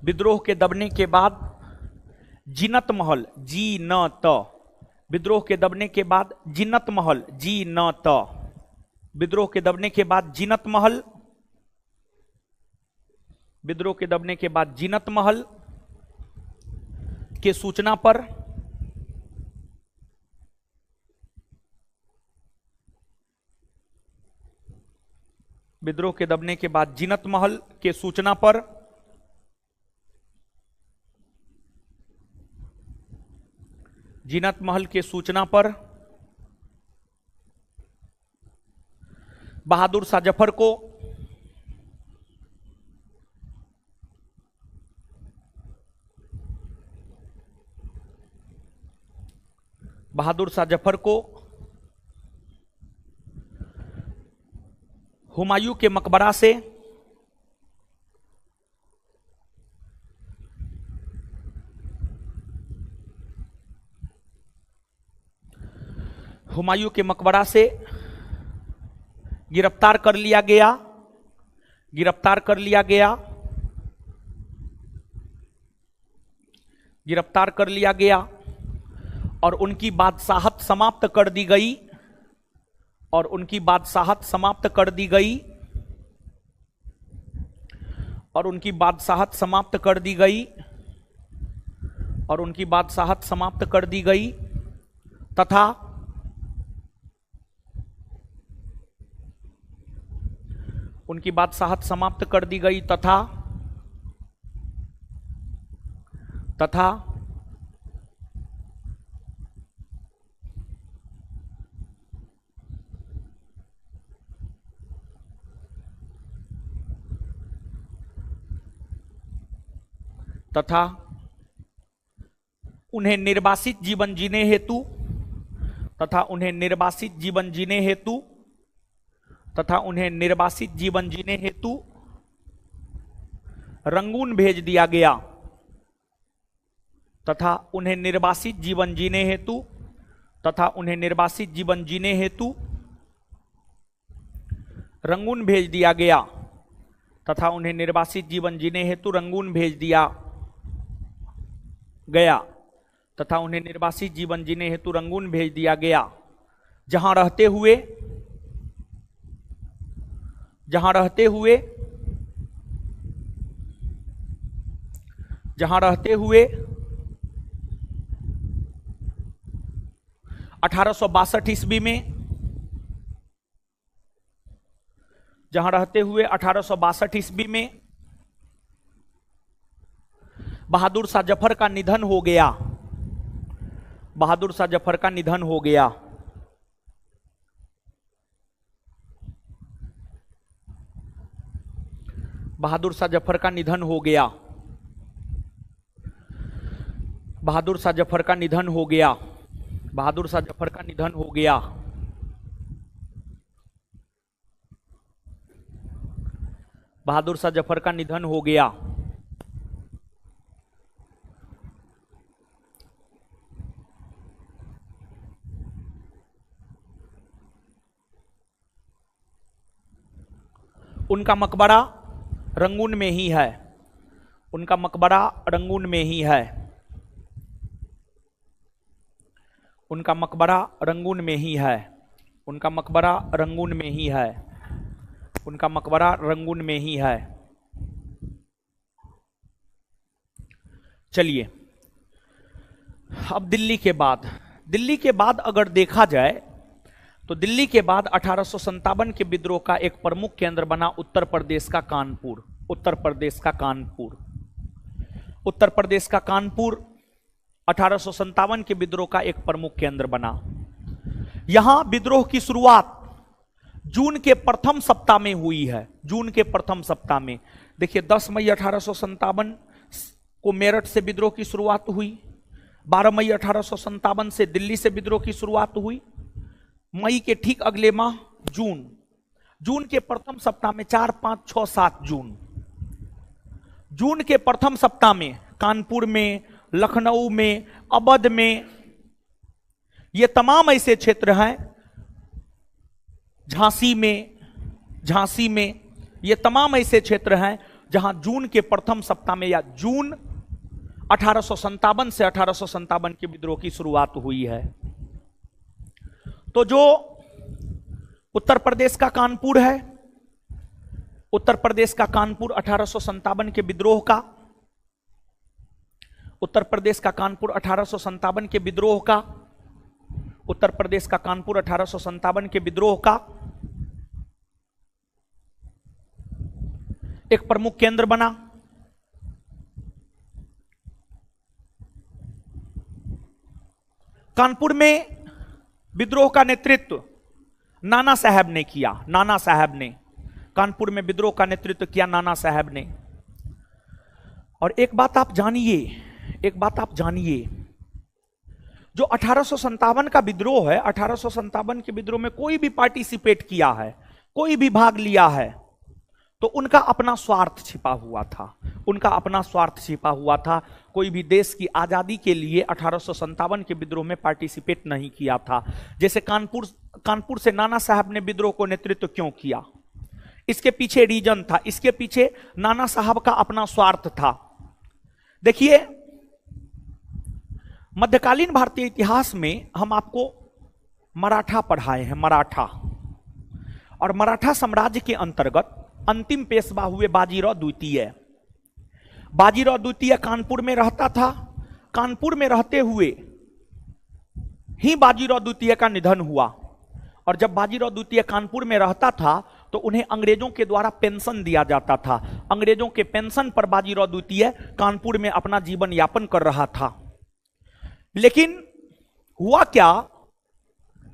Speaker 1: विद्रोह के दबने के बाद जीनत महल जीनत विद्रोह के दबने के बाद जीनत महल जीनत विद्रोह के दबने के बाद जीनत महल विद्रोह के दबने के बाद जीनत महल के सूचना पर विद्रोह के दबने के बाद जीनत महल के सूचना पर जीनत महल के सूचना पर बहादुर शाह जफर को हुमायूं के मकबरा से हुमायूं के मकबरा से गिरफ्तार कर लिया गया। गिरफ्तार कर लिया गया। गिरफ्तार कर लिया गया और उनकी बादशाहत समाप्त कर दी गई। और उनकी बादशाहत समाप्त कर दी गई। और उनकी बादशाहत समाप्त कर दी गई। और उनकी बादशाहत समाप्त कर दी गई तथा उनकी बादशाहत समाप्त कर दी गई तथा तथा तथा उन्हें निर्वासित जीवन जीने हेतु तथा उन्हें निर्वासित जीवन जीने हेतु तथा उन्हें निर्वासित जीवन जीने हेतु रंगून भेज दिया गया। तथा उन्हें निर्वासित जीवन जीने हेतु तथा उन्हें निर्वासित जीवन जीने हेतु रंगून भेज दिया गया। तथा उन्हें निर्वासित जीवन जीने हेतु रंगून भेज दिया गया। तथा उन्हें निर्वासित जीवन जीने हेतु रंगून भेज दिया गया, जहां रहते हुए जहां रहते हुए जहां रहते हुए 1862 ईस्वी में, जहां रहते हुए 1862 ईस्वी में बहादुर शाह जफर का निधन हो गया। बहादुर शाह जफर का निधन हो गया। बहादुर शाह जफर का निधन हो गया। बहादुर शाह जफर का निधन हो गया। बहादुर शाह जफर का निधन हो गया। बहादुर शाह जफर का निधन हो गया। उनका मकबरा रंगून में ही है। उनका मकबरा रंगून में ही है। उनका मकबरा रंगून में ही है। उनका मकबरा रंगून में ही है। उनका मकबरा रंगून में ही है। चलिए, अब दिल्ली के बाद अगर देखा जाए तो दिल्ली के बाद 1857 के विद्रोह का एक प्रमुख केंद्र बना उत्तर प्रदेश का कानपुर। उत्तर प्रदेश का कानपुर। उत्तर प्रदेश का कानपुर 1857 के विद्रोह का एक प्रमुख केंद्र बना। यहां विद्रोह की शुरुआत जून के प्रथम सप्ताह में हुई है। जून के प्रथम सप्ताह में देखिए, 10 मई 1857 को मेरठ से विद्रोह की शुरुआत हुई। 12 मई 1857 से दिल्ली से विद्रोह की शुरुआत हुई। मई के ठीक अगले माह जून के प्रथम सप्ताह में 4, 5, 6, 7 जून के प्रथम सप्ताह में कानपुर में, लखनऊ में, अवध में, ये तमाम ऐसे क्षेत्र हैं, झांसी में ये तमाम ऐसे क्षेत्र हैं जहां जून के प्रथम सप्ताह में या जून 1857 से 1857 के विद्रोह की शुरुआत हुई है। तो जो उत्तर प्रदेश का कानपुर है, उत्तर प्रदेश का कानपुर 1857 के विद्रोह का, उत्तर प्रदेश का कानपुर 1857 के विद्रोह का, उत्तर प्रदेश का कानपुर 1857 के विद्रोह का एक प्रमुख केंद्र बना। कानपुर में विद्रोह का नेतृत्व नाना साहब ने किया। नाना साहब ने कानपुर में विद्रोह का नेतृत्व किया, नाना साहब ने। और एक बात आप जानिए, जो 1857 का विद्रोह है, 1857 के विद्रोह में कोई भी पार्टिसिपेट किया है, कोई भी भाग लिया है, तो उनका अपना स्वार्थ छिपा हुआ था। उनका अपना स्वार्थ छिपा हुआ था। कोई भी देश की आजादी के लिए 1857 के विद्रोह में पार्टिसिपेट नहीं किया था। जैसे कानपुर से नाना साहब ने विद्रोह को नेतृत्व क्यों किया, इसके पीछे रीजन था। इसके पीछे नाना साहब का अपना स्वार्थ था। देखिए, मध्यकालीन भारतीय इतिहास में हम आपको मराठा पढ़ाए हैं, मराठा। और मराठा साम्राज्य के अंतर्गत अंतिम पेशवा हुए बाजीराव द्वितीय। बाजीराव द्वितीय कानपुर में रहता था। कानपुर में रहते हुए ही बाजीराव द्वितीय का निधन हुआ। और जब बाजीराव द्वितीय कानपुर में रहता था तो उन्हें अंग्रेजों के द्वारा पेंशन दिया जाता था। अंग्रेजों के पेंशन पर बाजीराव द्वितीय कानपुर में अपना जीवन यापन कर रहा था। लेकिन हुआ क्या,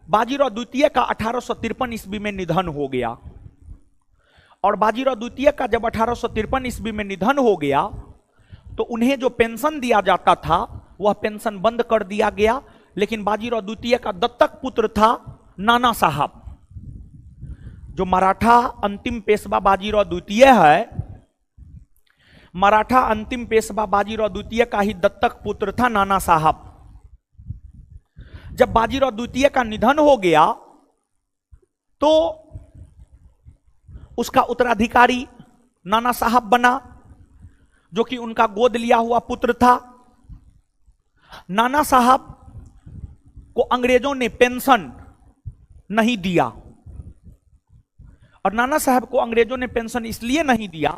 Speaker 1: बाजीराव द्वितीय का 1853 ईस्वी में निधन हो गया। और बाजीराव द्वितीय का जब 1853 ईस्वी में निधन हो गया तो उन्हें जो पेंशन दिया जाता था वह पेंशन बंद कर दिया गया। लेकिन बाजीराव द्वितीय का दत्तक पुत्र था नाना साहब। जो मराठा अंतिम पेशवा बाजीराव द्वितीय है, मराठा अंतिम पेशवा बाजीराव द्वितीय का ही दत्तक पुत्र था नाना साहब। जब बाजीराव द्वितीय का निधन हो गया तो उसका उत्तराधिकारी नाना साहब बना, जो कि उनका गोद लिया हुआ पुत्र था। नाना साहब को अंग्रेजों ने पेंशन नहीं दिया। और नाना साहब को अंग्रेजों ने पेंशन इसलिए नहीं दिया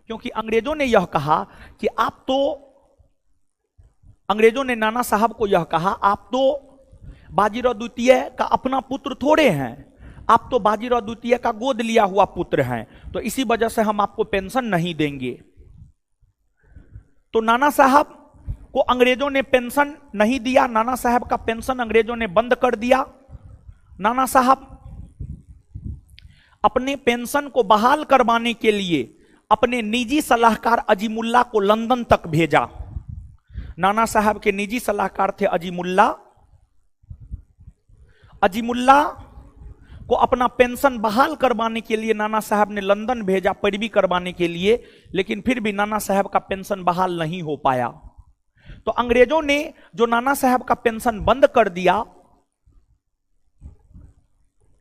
Speaker 1: क्योंकि अंग्रेजों ने यह कहा कि अंग्रेजों ने नाना साहब को यह कहा, आप तो बाजीराव द्वितीय का अपना पुत्र थोड़े हैं, आप तो बाजीराव द्वितीय का गोद लिया हुआ पुत्र हैं, तो इसी वजह से हम आपको पेंशन नहीं देंगे। तो नाना साहब को अंग्रेजों ने पेंशन नहीं दिया, नाना साहब का पेंशन अंग्रेजों ने बंद कर दिया। नाना साहब अपने पेंशन को बहाल करवाने के लिए अपने निजी सलाहकार अजीमुल्ला को लंदन तक भेजा। नाना साहब के निजी सलाहकार थे अजीमुल्ला। अजीमुल्ला को अपना पेंशन बहाल करवाने के लिए नाना साहब ने लंदन भेजा पैरवी करवाने के लिए, लेकिन फिर भी नाना साहब का पेंशन बहाल नहीं हो पाया। तो अंग्रेजों ने जो नाना साहब का पेंशन बंद कर दिया,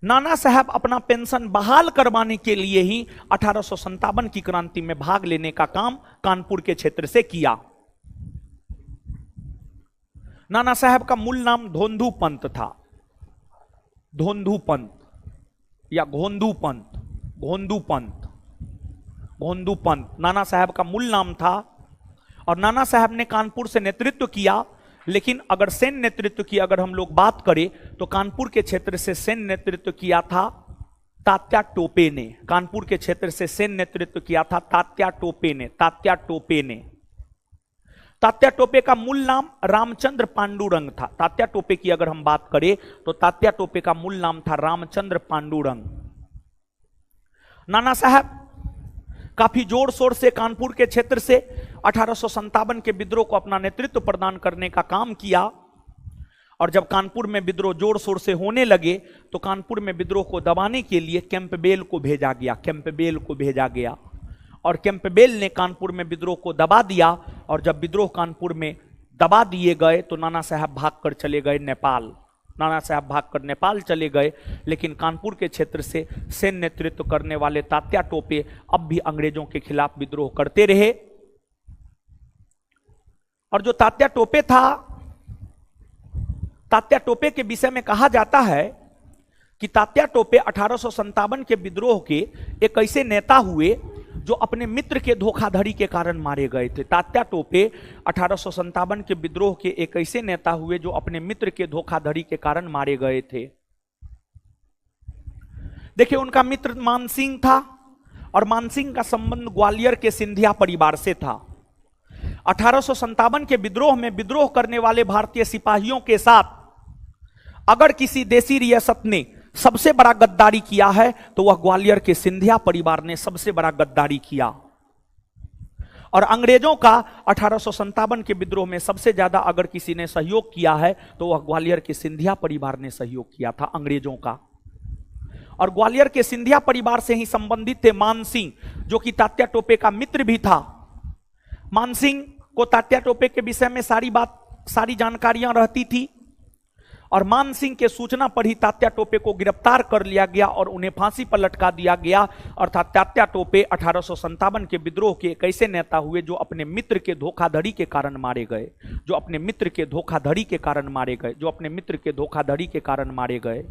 Speaker 1: नाना साहब अपना पेंशन बहाल करवाने के लिए ही 1857 की क्रांति में भाग लेने का काम कानपुर के क्षेत्र से किया। नाना साहब का मूल नाम धोंधू पंत था, धोंधू पंत या घोंधू पंत, घोंधू पंत, घोंधू पंत नाना साहब का मूल नाम था। और नाना साहब ने कानपुर से नेतृत्व किया, लेकिन अगर सैन्य नेतृत्व की अगर हम लोग बात करें तो कानपुर के क्षेत्र से सैन्य नेतृत्व किया था तात्या टोपे ने। कानपुर के क्षेत्र से सैन्य नेतृत्व किया था तात्या टोपे ने, तात्या टोपे ने। तात्या टोपे का मूल नाम रामचंद्र पांडुरंग था। तात्या टोपे की अगर हम बात करें तो तात्या टोपे का मूल नाम था रामचंद्र पांडुरंग। नाना साहब काफी जोर शोर से कानपुर के क्षेत्र से 1857 के विद्रोह को अपना नेतृत्व प्रदान करने का काम किया। और जब कानपुर में विद्रोह जोर शोर से होने लगे तो कानपुर में विद्रोह को दबाने के लिए कैंपबेल को भेजा गया, कैंपबेल को भेजा गया। और कैंपबेल ने कानपुर में विद्रोह को दबा दिया। और जब विद्रोह कानपुर में दबा दिए गए तो नाना साहब भागकर चले गए नेपाल। नाना साहब भागकर नेपाल चले गए, लेकिन कानपुर के क्षेत्र से सैन्य नेतृत्व करने वाले तात्या टोपे अब भी अंग्रेजों के खिलाफ विद्रोह करते रहे। और जो तात्या टोपे था, तात्या टोपे के विषय में कहा जाता है कि तात्या टोपे 1857 के विद्रोह के एक ऐसे नेता हुए जो अपने मित्र के धोखाधड़ी के कारण मारे गए थे। तात्या टोपे 1857 के विद्रोह के एक ऐसे नेता हुए जो अपने मित्र के धोखाधड़ी के कारण मारे गए थे। देखिए, उनका मित्र मानसिंह था और मानसिंह का संबंध ग्वालियर के सिंधिया परिवार से था। 1857 के विद्रोह में विद्रोह करने वाले भारतीय सिपाहियों के साथ अगर किसी देसी रियासत ने सबसे बड़ा गद्दारी किया है तो वह ग्वालियर के सिंधिया परिवार ने सबसे बड़ा गद्दारी किया। और अंग्रेजों का 1857 के विद्रोह में सबसे ज्यादा अगर किसी ने सहयोग किया है तो वह ग्वालियर के सिंधिया परिवार ने सहयोग किया था अंग्रेजों का। और ग्वालियर के सिंधिया परिवार से ही संबंधित थे मानसिंह, जो कि तात्या टोपे का मित्र भी था। मानसिंह को तात्या टोपे के विषय में सारी जानकारियां रहती थी। और मानसिंह के सूचना पर ही तात्या टोपे को गिरफ्तार कर लिया गया और उन्हें फांसी पर लटका दिया गया। अर्थात तात्या टोपे 1857 के विद्रोह के एक ऐसे नेता हुए जो अपने मित्र के धोखाधड़ी के कारण मारे गए, जो अपने मित्र के धोखाधड़ी के कारण मारे गए, जो अपने मित्र के धोखाधड़ी के कारण मारे गए।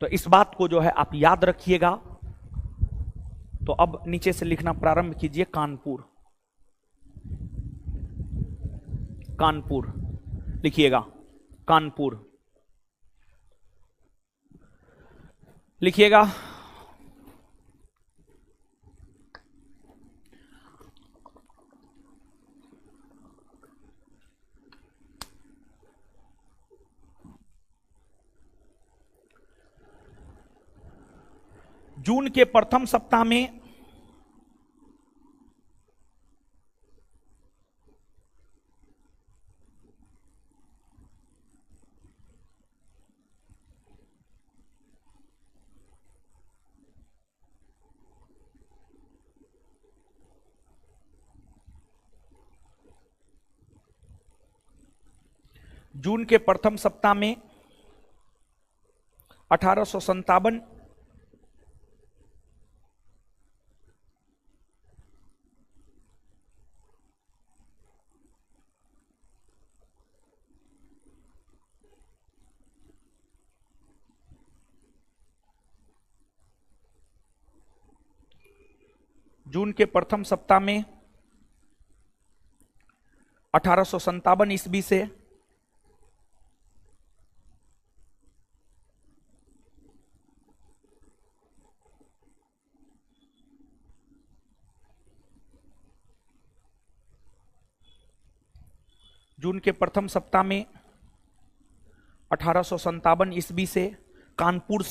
Speaker 1: तो इस बात को जो है आप याद रखिएगा। तो अब नीचे से लिखना प्रारंभ कीजिए। कानपुर, कानपुर लिखिएगा, कानपुर लिखिएगा। जून के प्रथम सप्ताह में जून के प्रथम सप्ताह में 1857 जून के प्रथम सप्ताह में 1857 ईस्वी से जून के प्रथम सप्ताह में 1857 ईस्वी से कानपुर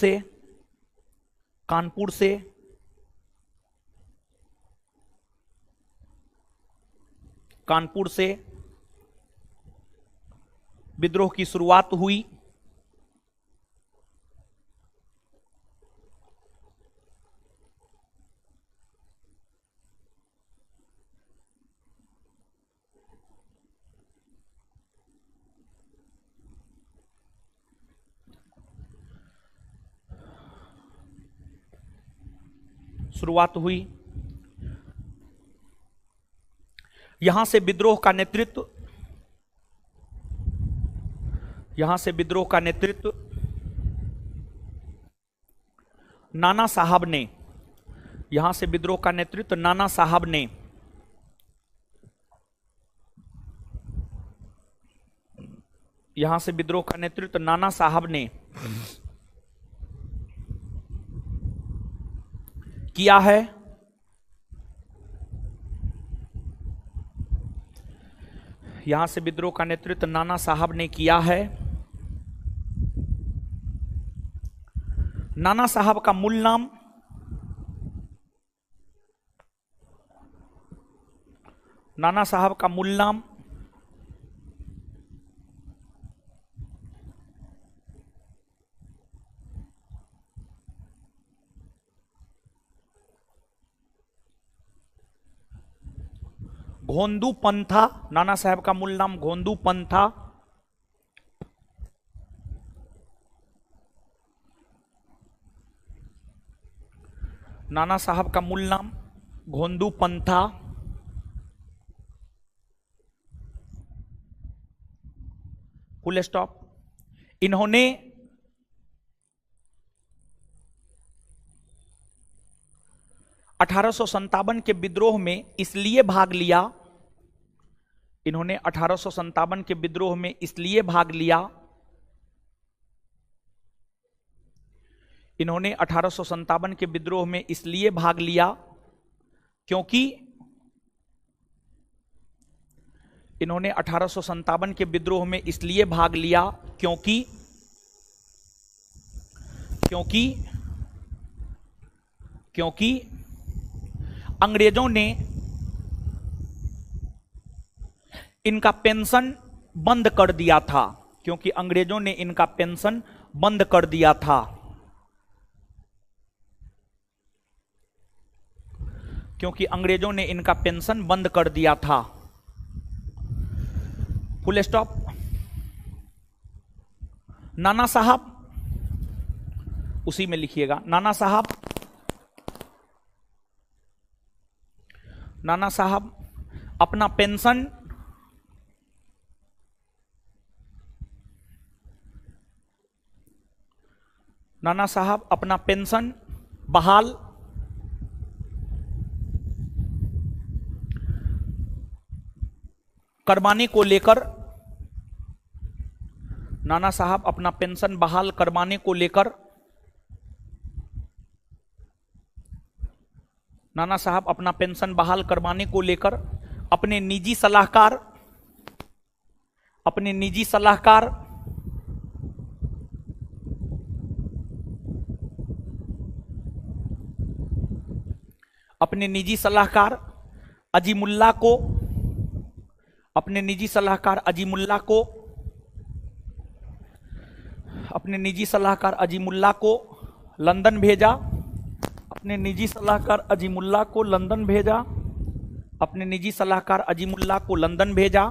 Speaker 1: से विद्रोह की शुरुआत हुई। यहां से विद्रोह का नेतृत्व नाना साहब ने, यहां से विद्रोह का नेतृत्व नाना साहब ने किया है। यहां से विद्रोह का नेतृत्व नाना साहब ने किया है। नाना साहब का मूल नाम घोंदू पंथा। नाना साहब का मूल नाम घोंदू पंथा। नाना साहब का मूल नाम घोंदू पंथा। Full stop. इन्होंने 1857 के विद्रोह में इसलिए भाग लिया, इन्होंने 1857 के विद्रोह में इसलिए भाग लिया, इन्होंने 1857 के विद्रोह में इसलिए भाग लिया क्योंकि इन्होंने 1857 के विद्रोह में इसलिए भाग लिया क्योंकि क्योंकि क्योंकि अंग्रेजों ने इनका पेंशन बंद कर दिया था, क्योंकि अंग्रेजों ने इनका पेंशन बंद कर दिया था, क्योंकि अंग्रेजों ने इनका पेंशन बंद कर दिया था। Full stop. नाना साहब, उसी में लिखिएगा, नाना साहब अपना पेंशन बहाल करवाने को लेकर, नाना साहब अपना पेंशन बहाल करवाने को लेकर, नाना साहब अपना पेंशन बहाल करवाने को लेकर अपने निजी सलाहकार अपने निजी सलाहकार अजीमुल्लाह को लंदन भेजा, अपने निजी सलाहकार अजीमुल्लाह को लंदन भेजा, अपने निजी सलाहकार अजीमुल्लाह को लंदन भेजा,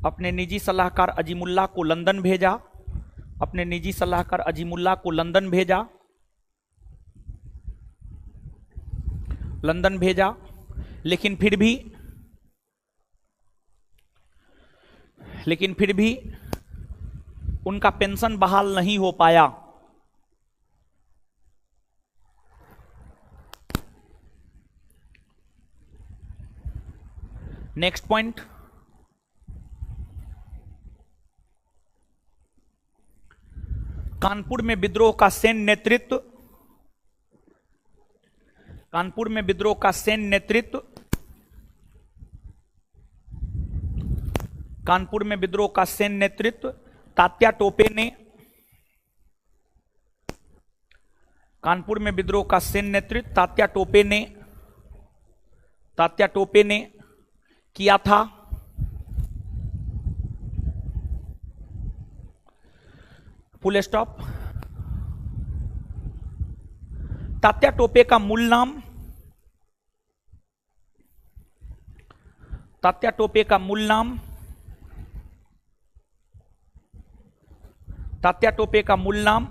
Speaker 1: अपने निजी सलाहकार अजीमुल्लाह को लंदन भेजा, अपने निजी सलाहकार अजीमुल्लाह को लंदन भेजा, लंदन भेजा। लेकिन फिर भी उनका पेंशन बहाल नहीं हो पाया। नेक्स्ट पॉइंट, कानपुर में विद्रोह का सैन्य नेतृत्व, कानपुर में विद्रोह का सैन्य नेतृत्व कानपुर में विद्रोह का सैन्य नेतृत्व तात्या टोपे ने, कानपुर में विद्रोह का सैन्य नेतृत्व तात्या टोपे ने किया था। Full stop. तात्या टोपे का मूल नाम, तात्या टोपे का मूल नाम, तात्या टोपे का मूल नाम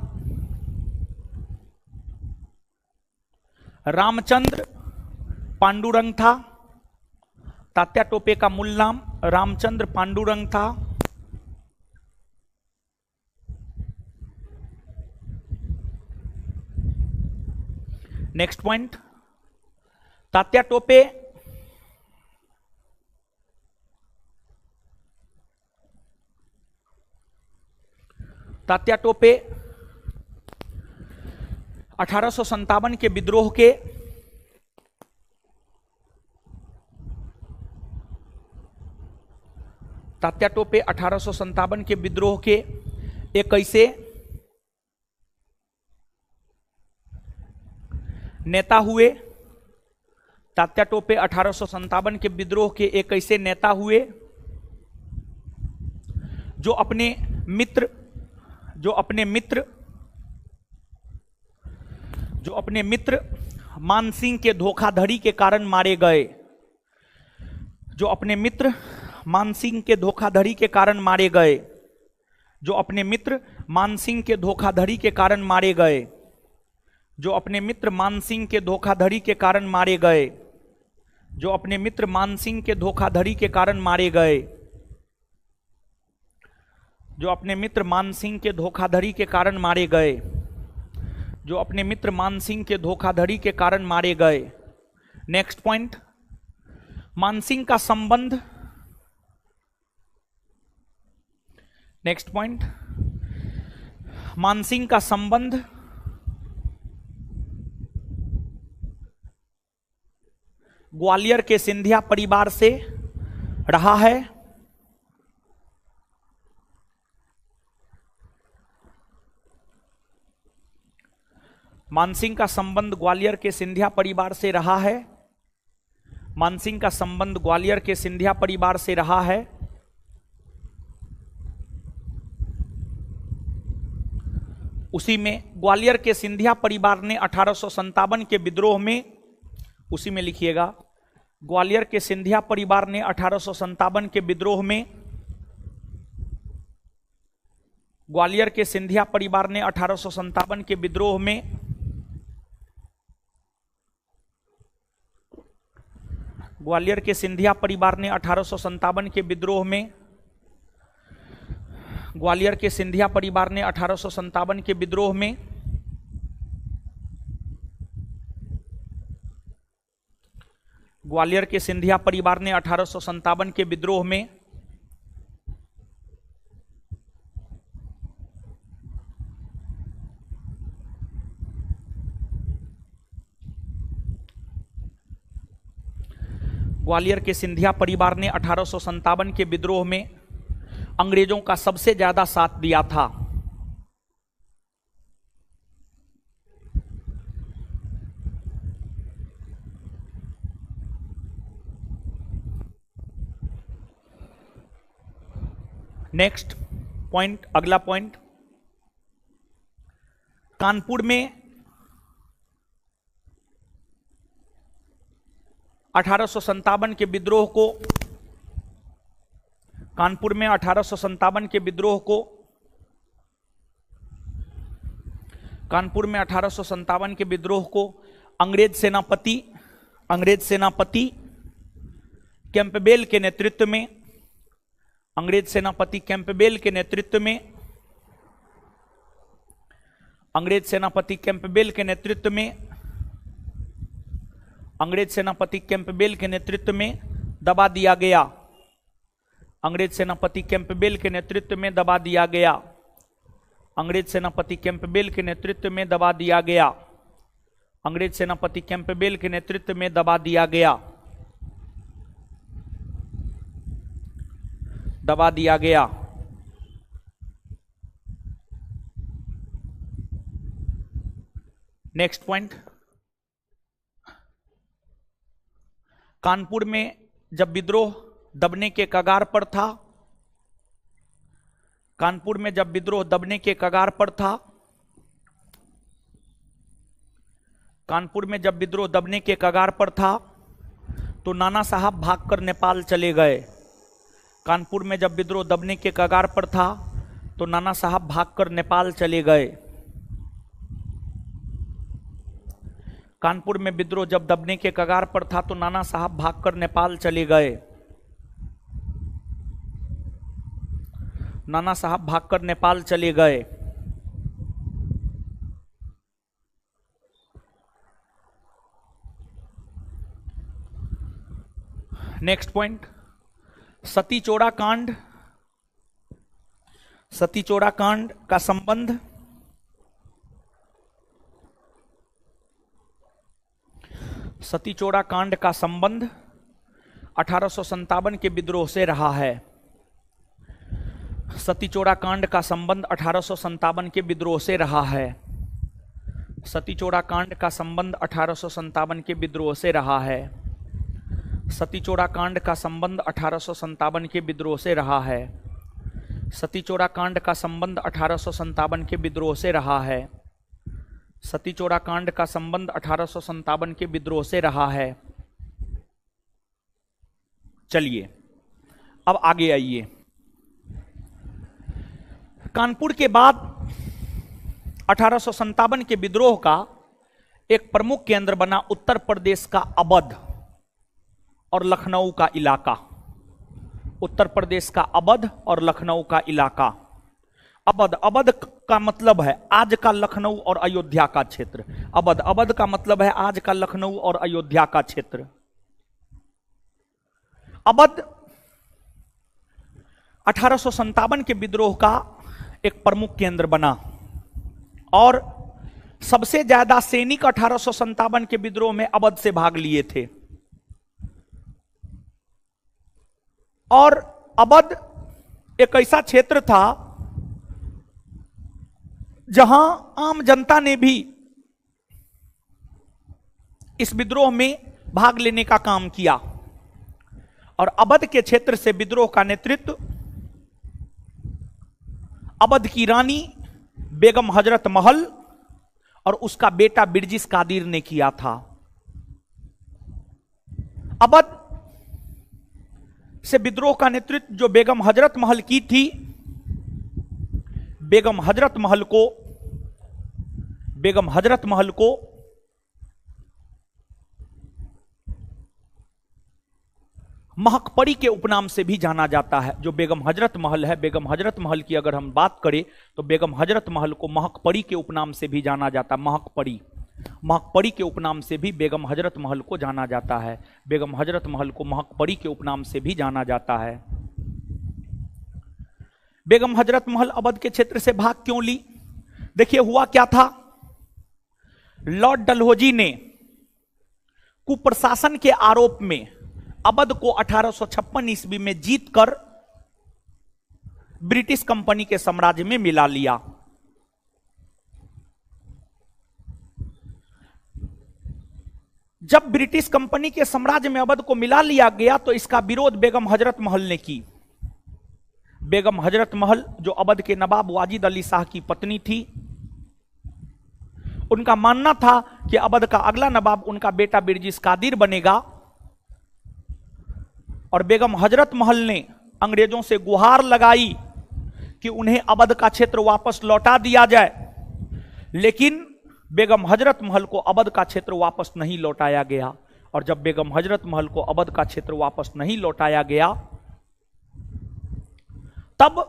Speaker 1: रामचंद्र पांडुरंग था। तात्या टोपे का मूल नाम रामचंद्र पांडुरंग था। नेक्स्ट पॉइंट, तात्या टोपे तात्या टोपे 1857 के विद्रोह के तात्या टोपे 1857 के विद्रोह के एक ऐसे नेता हुए। तात्या टोपे 1857 के विद्रोह के एक ऐसे नेता हुए जो अपने मित्र मानसिंह के धोखाधड़ी के कारण मारे गए। जो अपने मित्र मानसिंह के धोखाधड़ी के कारण मारे गए। जो अपने मित्र मानसिंह के धोखाधड़ी के कारण मारे गए। जो अपने मित्र मानसिंह के धोखाधड़ी के कारण मारे गए। जो अपने मित्र मानसिंह के धोखाधड़ी के कारण मारे गए। जो अपने मित्र मानसिंह के धोखाधड़ी के कारण मारे गए। जो अपने मित्र मानसिंह के धोखाधड़ी के कारण मारे गए। नेक्स्ट पॉइंट, मानसिंह का संबंध, नेक्स्ट पॉइंट, मानसिंह का संबंध ग्वालियर के सिंधिया परिवार से रहा है। मानसिंह का संबंध ग्वालियर के सिंधिया परिवार से रहा है। मानसिंह का संबंध ग्वालियर के सिंधिया परिवार से रहा है। उसी में ग्वालियर के सिंधिया परिवार ने 1857 के विद्रोह में, उसी में लिखिएगा, ग्वालियर के सिंधिया परिवार ने 1857 के विद्रोह में, ग्वालियर के सिंधिया परिवार ने 1857 के विद्रोह में ग्वालियर के सिंधिया परिवार ने 1857 के विद्रोह में ग्वालियर के सिंधिया परिवार ने 1857 के विद्रोह में ग्वालियर के सिंधिया परिवार ने 1857 के विद्रोह में ग्वालियर के सिंधिया परिवार ने 1857 के विद्रोह में अंग्रेजों का सबसे ज्यादा साथ दिया था। नेक्स्ट पॉइंट, अगला पॉइंट, कानपुर में 1857 के विद्रोह को, कानपुर में 1857 के विद्रोह को, कानपुर में 1857 के विद्रोह को अंग्रेज सेनापति कैंपबेल के नेतृत्व में, अंग्रेज सेनापति कैंपबेल के नेतृत्व में, अंग्रेज सेनापति कैंपबेल के नेतृत्व में, अंग्रेज सेनापति कैंपबेल के नेतृत्व में दबा दिया गया। अंग्रेज सेनापति कैंपबेल के नेतृत्व में दबा दिया गया। अंग्रेज सेनापति कैंपबेल के नेतृत्व में दबा दिया गया। अंग्रेज सेनापति कैंपबेल के नेतृत्व में दबा दिया गया। दबा दिया गया। नेक्स्ट पॉइंट, कानपुर में जब विद्रोह दबने के कगार पर था, कानपुर में जब विद्रोह दबने के कगार पर था, कानपुर में जब विद्रोह दबने के कगार पर था तो नाना साहब भागकर नेपाल चले गए। कानपुर में जब विद्रोह दबने के कगार पर था तो नाना साहब भागकर नेपाल चले गए। कानपुर में विद्रोह जब दबने के कगार पर था तो नाना साहब भागकर नेपाल चले गए। नाना साहब भागकर नेपाल चले गए। नेक्स्ट पॉइंट, सती चोड़ा कांड, सती चोड़ा कांड का संबंध सती चोड़ा कांड का संबंध 1857 के विद्रोह से रहा है। सती चोड़ा कांड का संबंध 1857 के विद्रोह से रहा है। सती चोड़ा कांड का संबंध 1857 के विद्रोह से रहा है। सती चोड़ा कांड का संबंध 1857 के विद्रोह से रहा है। सती चोड़ा कांड का संबंध 1857 के विद्रोह से रहा है। सती चोड़ा कांड का संबंध 1857 के विद्रोह से रहा है। चलिए अब आगे आइए। कानपुर के बाद 1857 के विद्रोह का एक प्रमुख केंद्र बना उत्तर प्रदेश का अवध और लखनऊ का इलाका। उत्तर प्रदेश का अवध और लखनऊ का इलाका। अवध, अवध का मतलब है आज का लखनऊ और अयोध्या का क्षेत्र। अवध, अवध का मतलब है आज का लखनऊ और अयोध्या का क्षेत्र। अवध 1857 के विद्रोह का एक प्रमुख केंद्र बना और सबसे ज्यादा सैनिक 1857 के विद्रोह में अवध से भाग लिए थे। और अवध एक ऐसा क्षेत्र था जहां आम जनता ने भी इस विद्रोह में भाग लेने का काम किया। और अवध के क्षेत्र से विद्रोह का नेतृत्व अवध की रानी बेगम हजरत महल और उसका बेटा बिरजिस कादिर ने किया था। अवध से विद्रोह का नेतृत्व जो बेगम हजरत महल की थी, बेगम हजरत महल को महकपरी के उपनाम से भी जाना जाता है। जो बेगम हजरत महल है, बेगम हजरत महल की अगर हम बात करें तो बेगम हजरत महल को महकपरी के उपनाम से भी जाना जाता है। महकपरी, महकपरी के उपनाम से भी बेगम हजरत महल को जाना जाता है। बेगम हजरत महल को महकपरी के उपनाम से भी जाना जाता है। बेगम हजरत महल अवध के क्षेत्र से भाग क्यों ली? देखिए हुआ क्या था, लॉर्ड डलहौजी ने कुप्रशासन के आरोप में अवध को 1856 ईस्वी में जीतकर ब्रिटिश कंपनी के साम्राज्य में मिला लिया। जब ब्रिटिश कंपनी के साम्राज्य में अवध को मिला लिया गया तो इसका विरोध बेगम हजरत महल ने की। बेगम हजरत महल जो अवध के नवाब वाजिद अली शाह की पत्नी थी, उनका मानना था कि अवध का अगला नवाब उनका बेटा बिरजिस कादिर बनेगा। और बेगम हजरत महल ने अंग्रेजों से गुहार लगाई कि उन्हें अवध का क्षेत्र वापस लौटा दिया जाए, लेकिन बेगम हजरत महल को अवध का क्षेत्र वापस नहीं लौटाया गया। और जब बेगम हजरत महल को अवध का क्षेत्र वापस नहीं लौटाया गया तब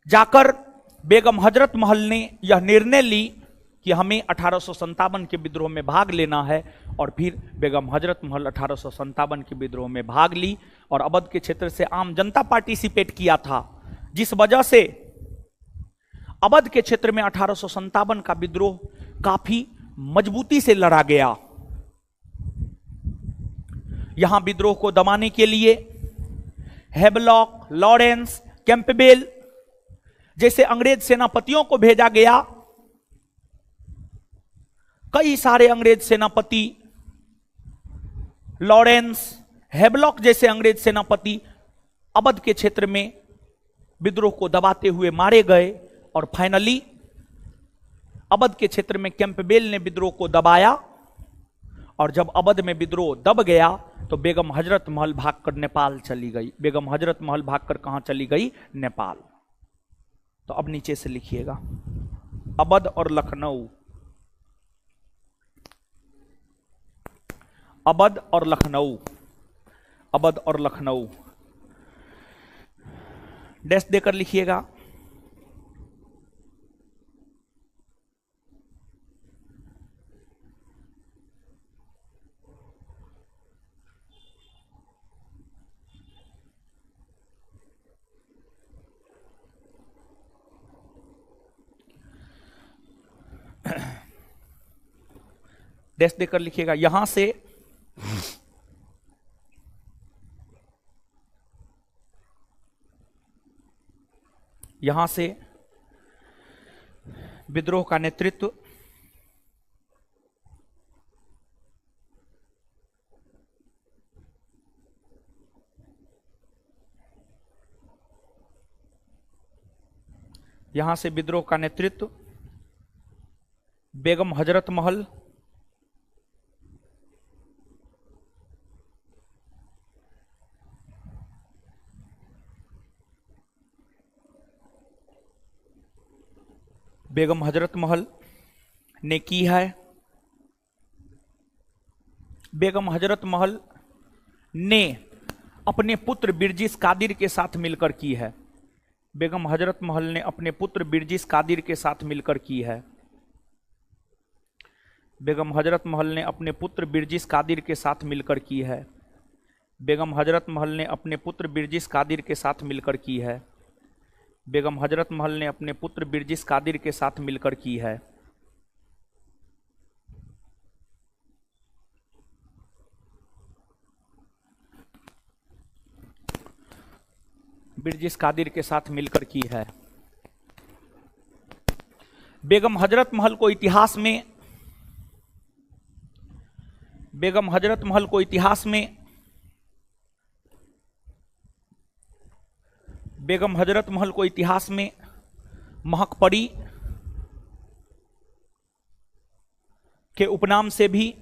Speaker 1: जाकर बेगम हजरत महल ने यह निर्णय ली कि हमें 1857 के विद्रोह में भाग लेना है। और फिर बेगम हजरत महल 1857 के विद्रोह में भाग ली और अवध के क्षेत्र से आम जनता पार्टिसिपेट किया था, जिस वजह से अवध के क्षेत्र में 1857 का विद्रोह काफी मजबूती से लड़ा गया। यहां विद्रोह को दबाने के लिए हेवलॉक, लॉरेंस, कैंपबेल जैसे अंग्रेज सेनापतियों को भेजा गया। कई सारे अंग्रेज सेनापति, लॉरेंस, हेवलॉक जैसे अंग्रेज सेनापति अवध के क्षेत्र में विद्रोह को दबाते हुए मारे गए और फाइनली अवध के क्षेत्र में कैंपबेल ने विद्रोह को दबाया। और जब अवध में विद्रोह दब गया तो बेगम हजरत महल भागकर नेपाल चली गई। बेगम हजरत महल भागकर कहां चली गई? नेपाल। तो अब नीचे से लिखिएगा अवध और लखनऊ, अवध और लखनऊ, अवध और लखनऊ, डैश देकर लिखिएगा। डैश देकर लिखिएगा। यहां से विद्रोह का नेतृत्व बेगम हजरत महल, बेगम हजरत महल ने की है। बेगम हजरत महल ने अपने पुत्र बिरजिस कादिर के साथ मिलकर की है। बेगम हजरत महल ने अपने पुत्र बिरजिस कादिर के साथ मिलकर की है। बेगम हजरत महल ने अपने पुत्र बिरजिस कादिर के साथ मिलकर की है। बेगम हजरत महल ने अपने पुत्र बिरजिस कादिर के साथ मिलकर की है। बेगम हजरत महल ने अपने पुत्र बिरजिस कादिर के साथ मिलकर की है। बिरजिस कादिर के साथ मिलकर की है। बेगम हजरत महल को इतिहास में बेगम हजरत महल को इतिहास में बेगम हजरत महल को इतिहास में महकपरी के उपनाम से भी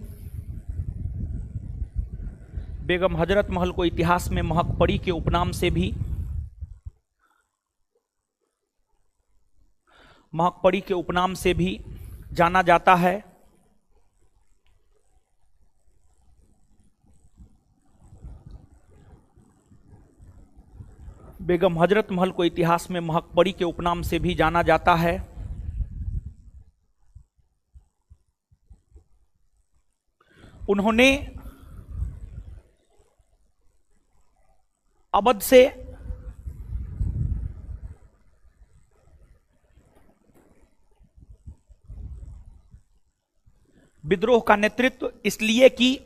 Speaker 1: बेगम हजरत महल को इतिहास में महकपरी के उपनाम से भी महकपरी के उपनाम से भी जाना जाता है। बेगम हजरत महल को इतिहास में महकपरी के उपनाम से भी जाना जाता है। उन्होंने अवध से विद्रोह का नेतृत्व इसलिए कि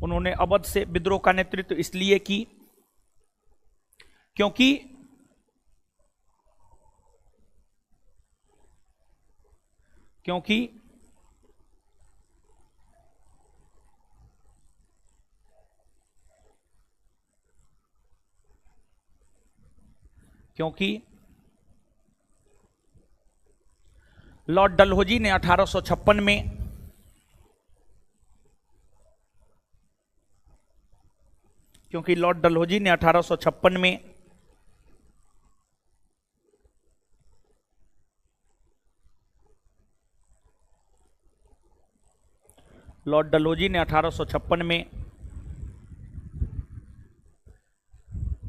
Speaker 1: उन्होंने अवध से विद्रोह का नेतृत्व इसलिए कि क्योंकि क्योंकि क्योंकि लॉर्ड डलहौजी ने 1856 में क्योंकि लॉर्ड डलहौजी ने 1856 में लॉर्ड डलहौजी ने 1856 में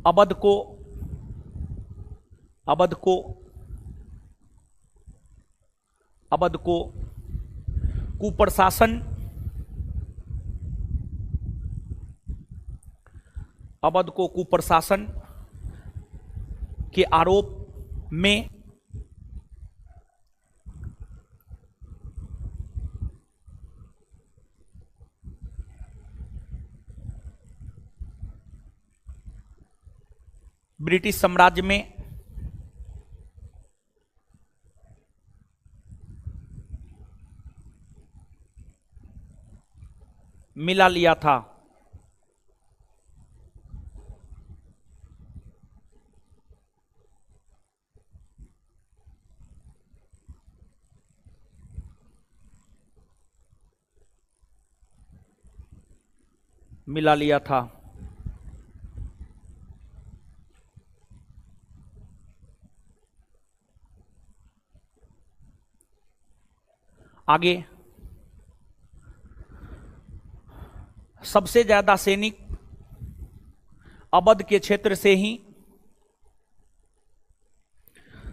Speaker 1: अवध को कुप्रशासन अवध को कुप्रशासन के आरोप में ब्रिटिश साम्राज्य में मिला लिया था। मिला लिया था। आगे सबसे ज्यादा सैनिक अवध के क्षेत्र से ही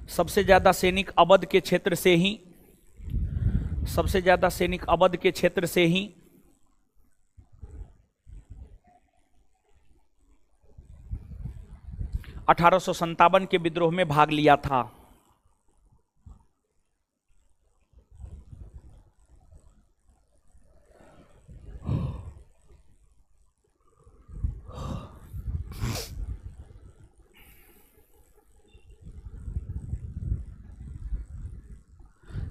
Speaker 1: सबसे ज्यादा सैनिक अवध के क्षेत्र से ही 1857 के विद्रोह में भाग लिया था।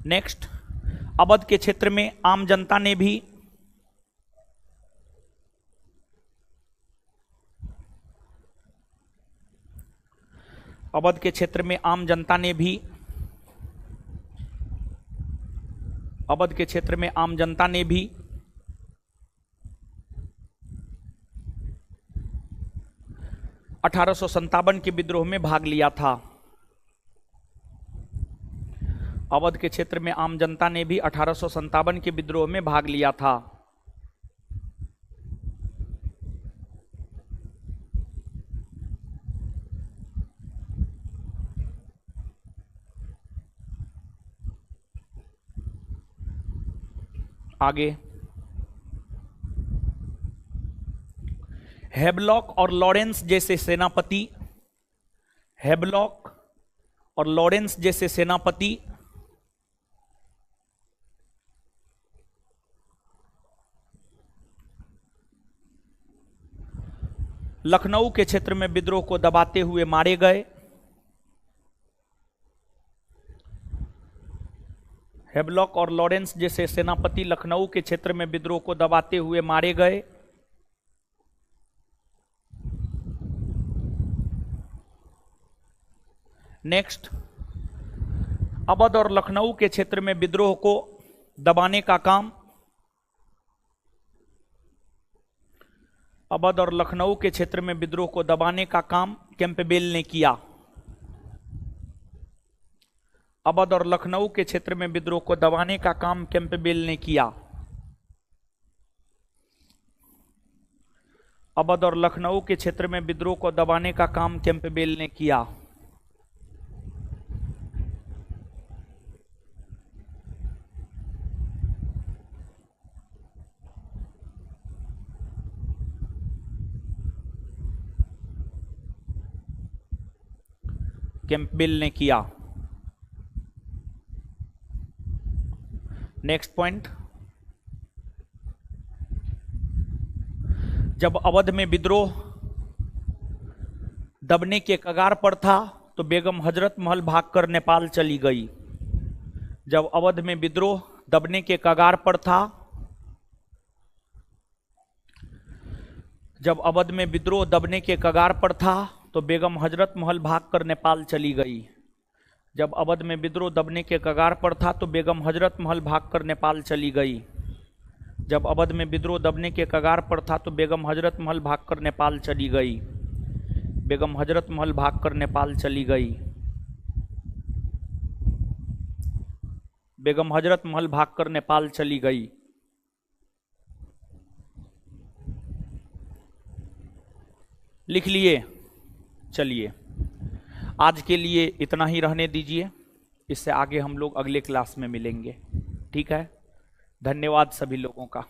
Speaker 1: नेक्स्ट, अवध के क्षेत्र में आम जनता ने भी अवध के क्षेत्र में आम जनता ने भी 1857 के विद्रोह में भाग लिया था। अवध के क्षेत्र में आम जनता ने भी 1857 के विद्रोह में भाग लिया था। आगे हैवलॉक और लॉरेंस जैसे सेनापति लखनऊ के क्षेत्र में विद्रोह को दबाते हुए मारे गए। हैवलॉक और लॉरेंस जैसे सेनापति लखनऊ के क्षेत्र में विद्रोह को दबाते हुए मारे गए। नेक्स्ट, अवध और लखनऊ के क्षेत्र में विद्रोह को दबाने का काम कैंपबेल ने किया। अवध और लखनऊ के क्षेत्र में विद्रोह को दबाने का काम कैंपबेल ने किया। अवध और लखनऊ के क्षेत्र में विद्रोह को दबाने का काम कैंपबेल ने किया। कैंपबेल ने किया। नेक्स्ट पॉइंट, जब अवध में विद्रोह दबने के कगार पर था तो बेगम हजरत महल भागकर नेपाल चली गई। जब अवध में विद्रोह दबने के कगार पर था तो बेगम हजरत महल भागकर नेपाल चली गई। जब अवध में विद्रोह दबने के कगार पर था तो बेगम हजरत महल भागकर नेपाल चली गई। जब अवध में विद्रोह दबने के कगार पर था तो बेगम हजरत महल भागकर नेपाल चली गई। बेगम हजरत महल भागकर नेपाल चली गई। बेगम हजरत महल भागकर नेपाल चली गई। लिख लिए। चलिए, आज के लिए इतना ही रहने दीजिए, इससे आगे हम लोग अगले क्लास में मिलेंगे। ठीक है, धन्यवाद सभी लोगों का।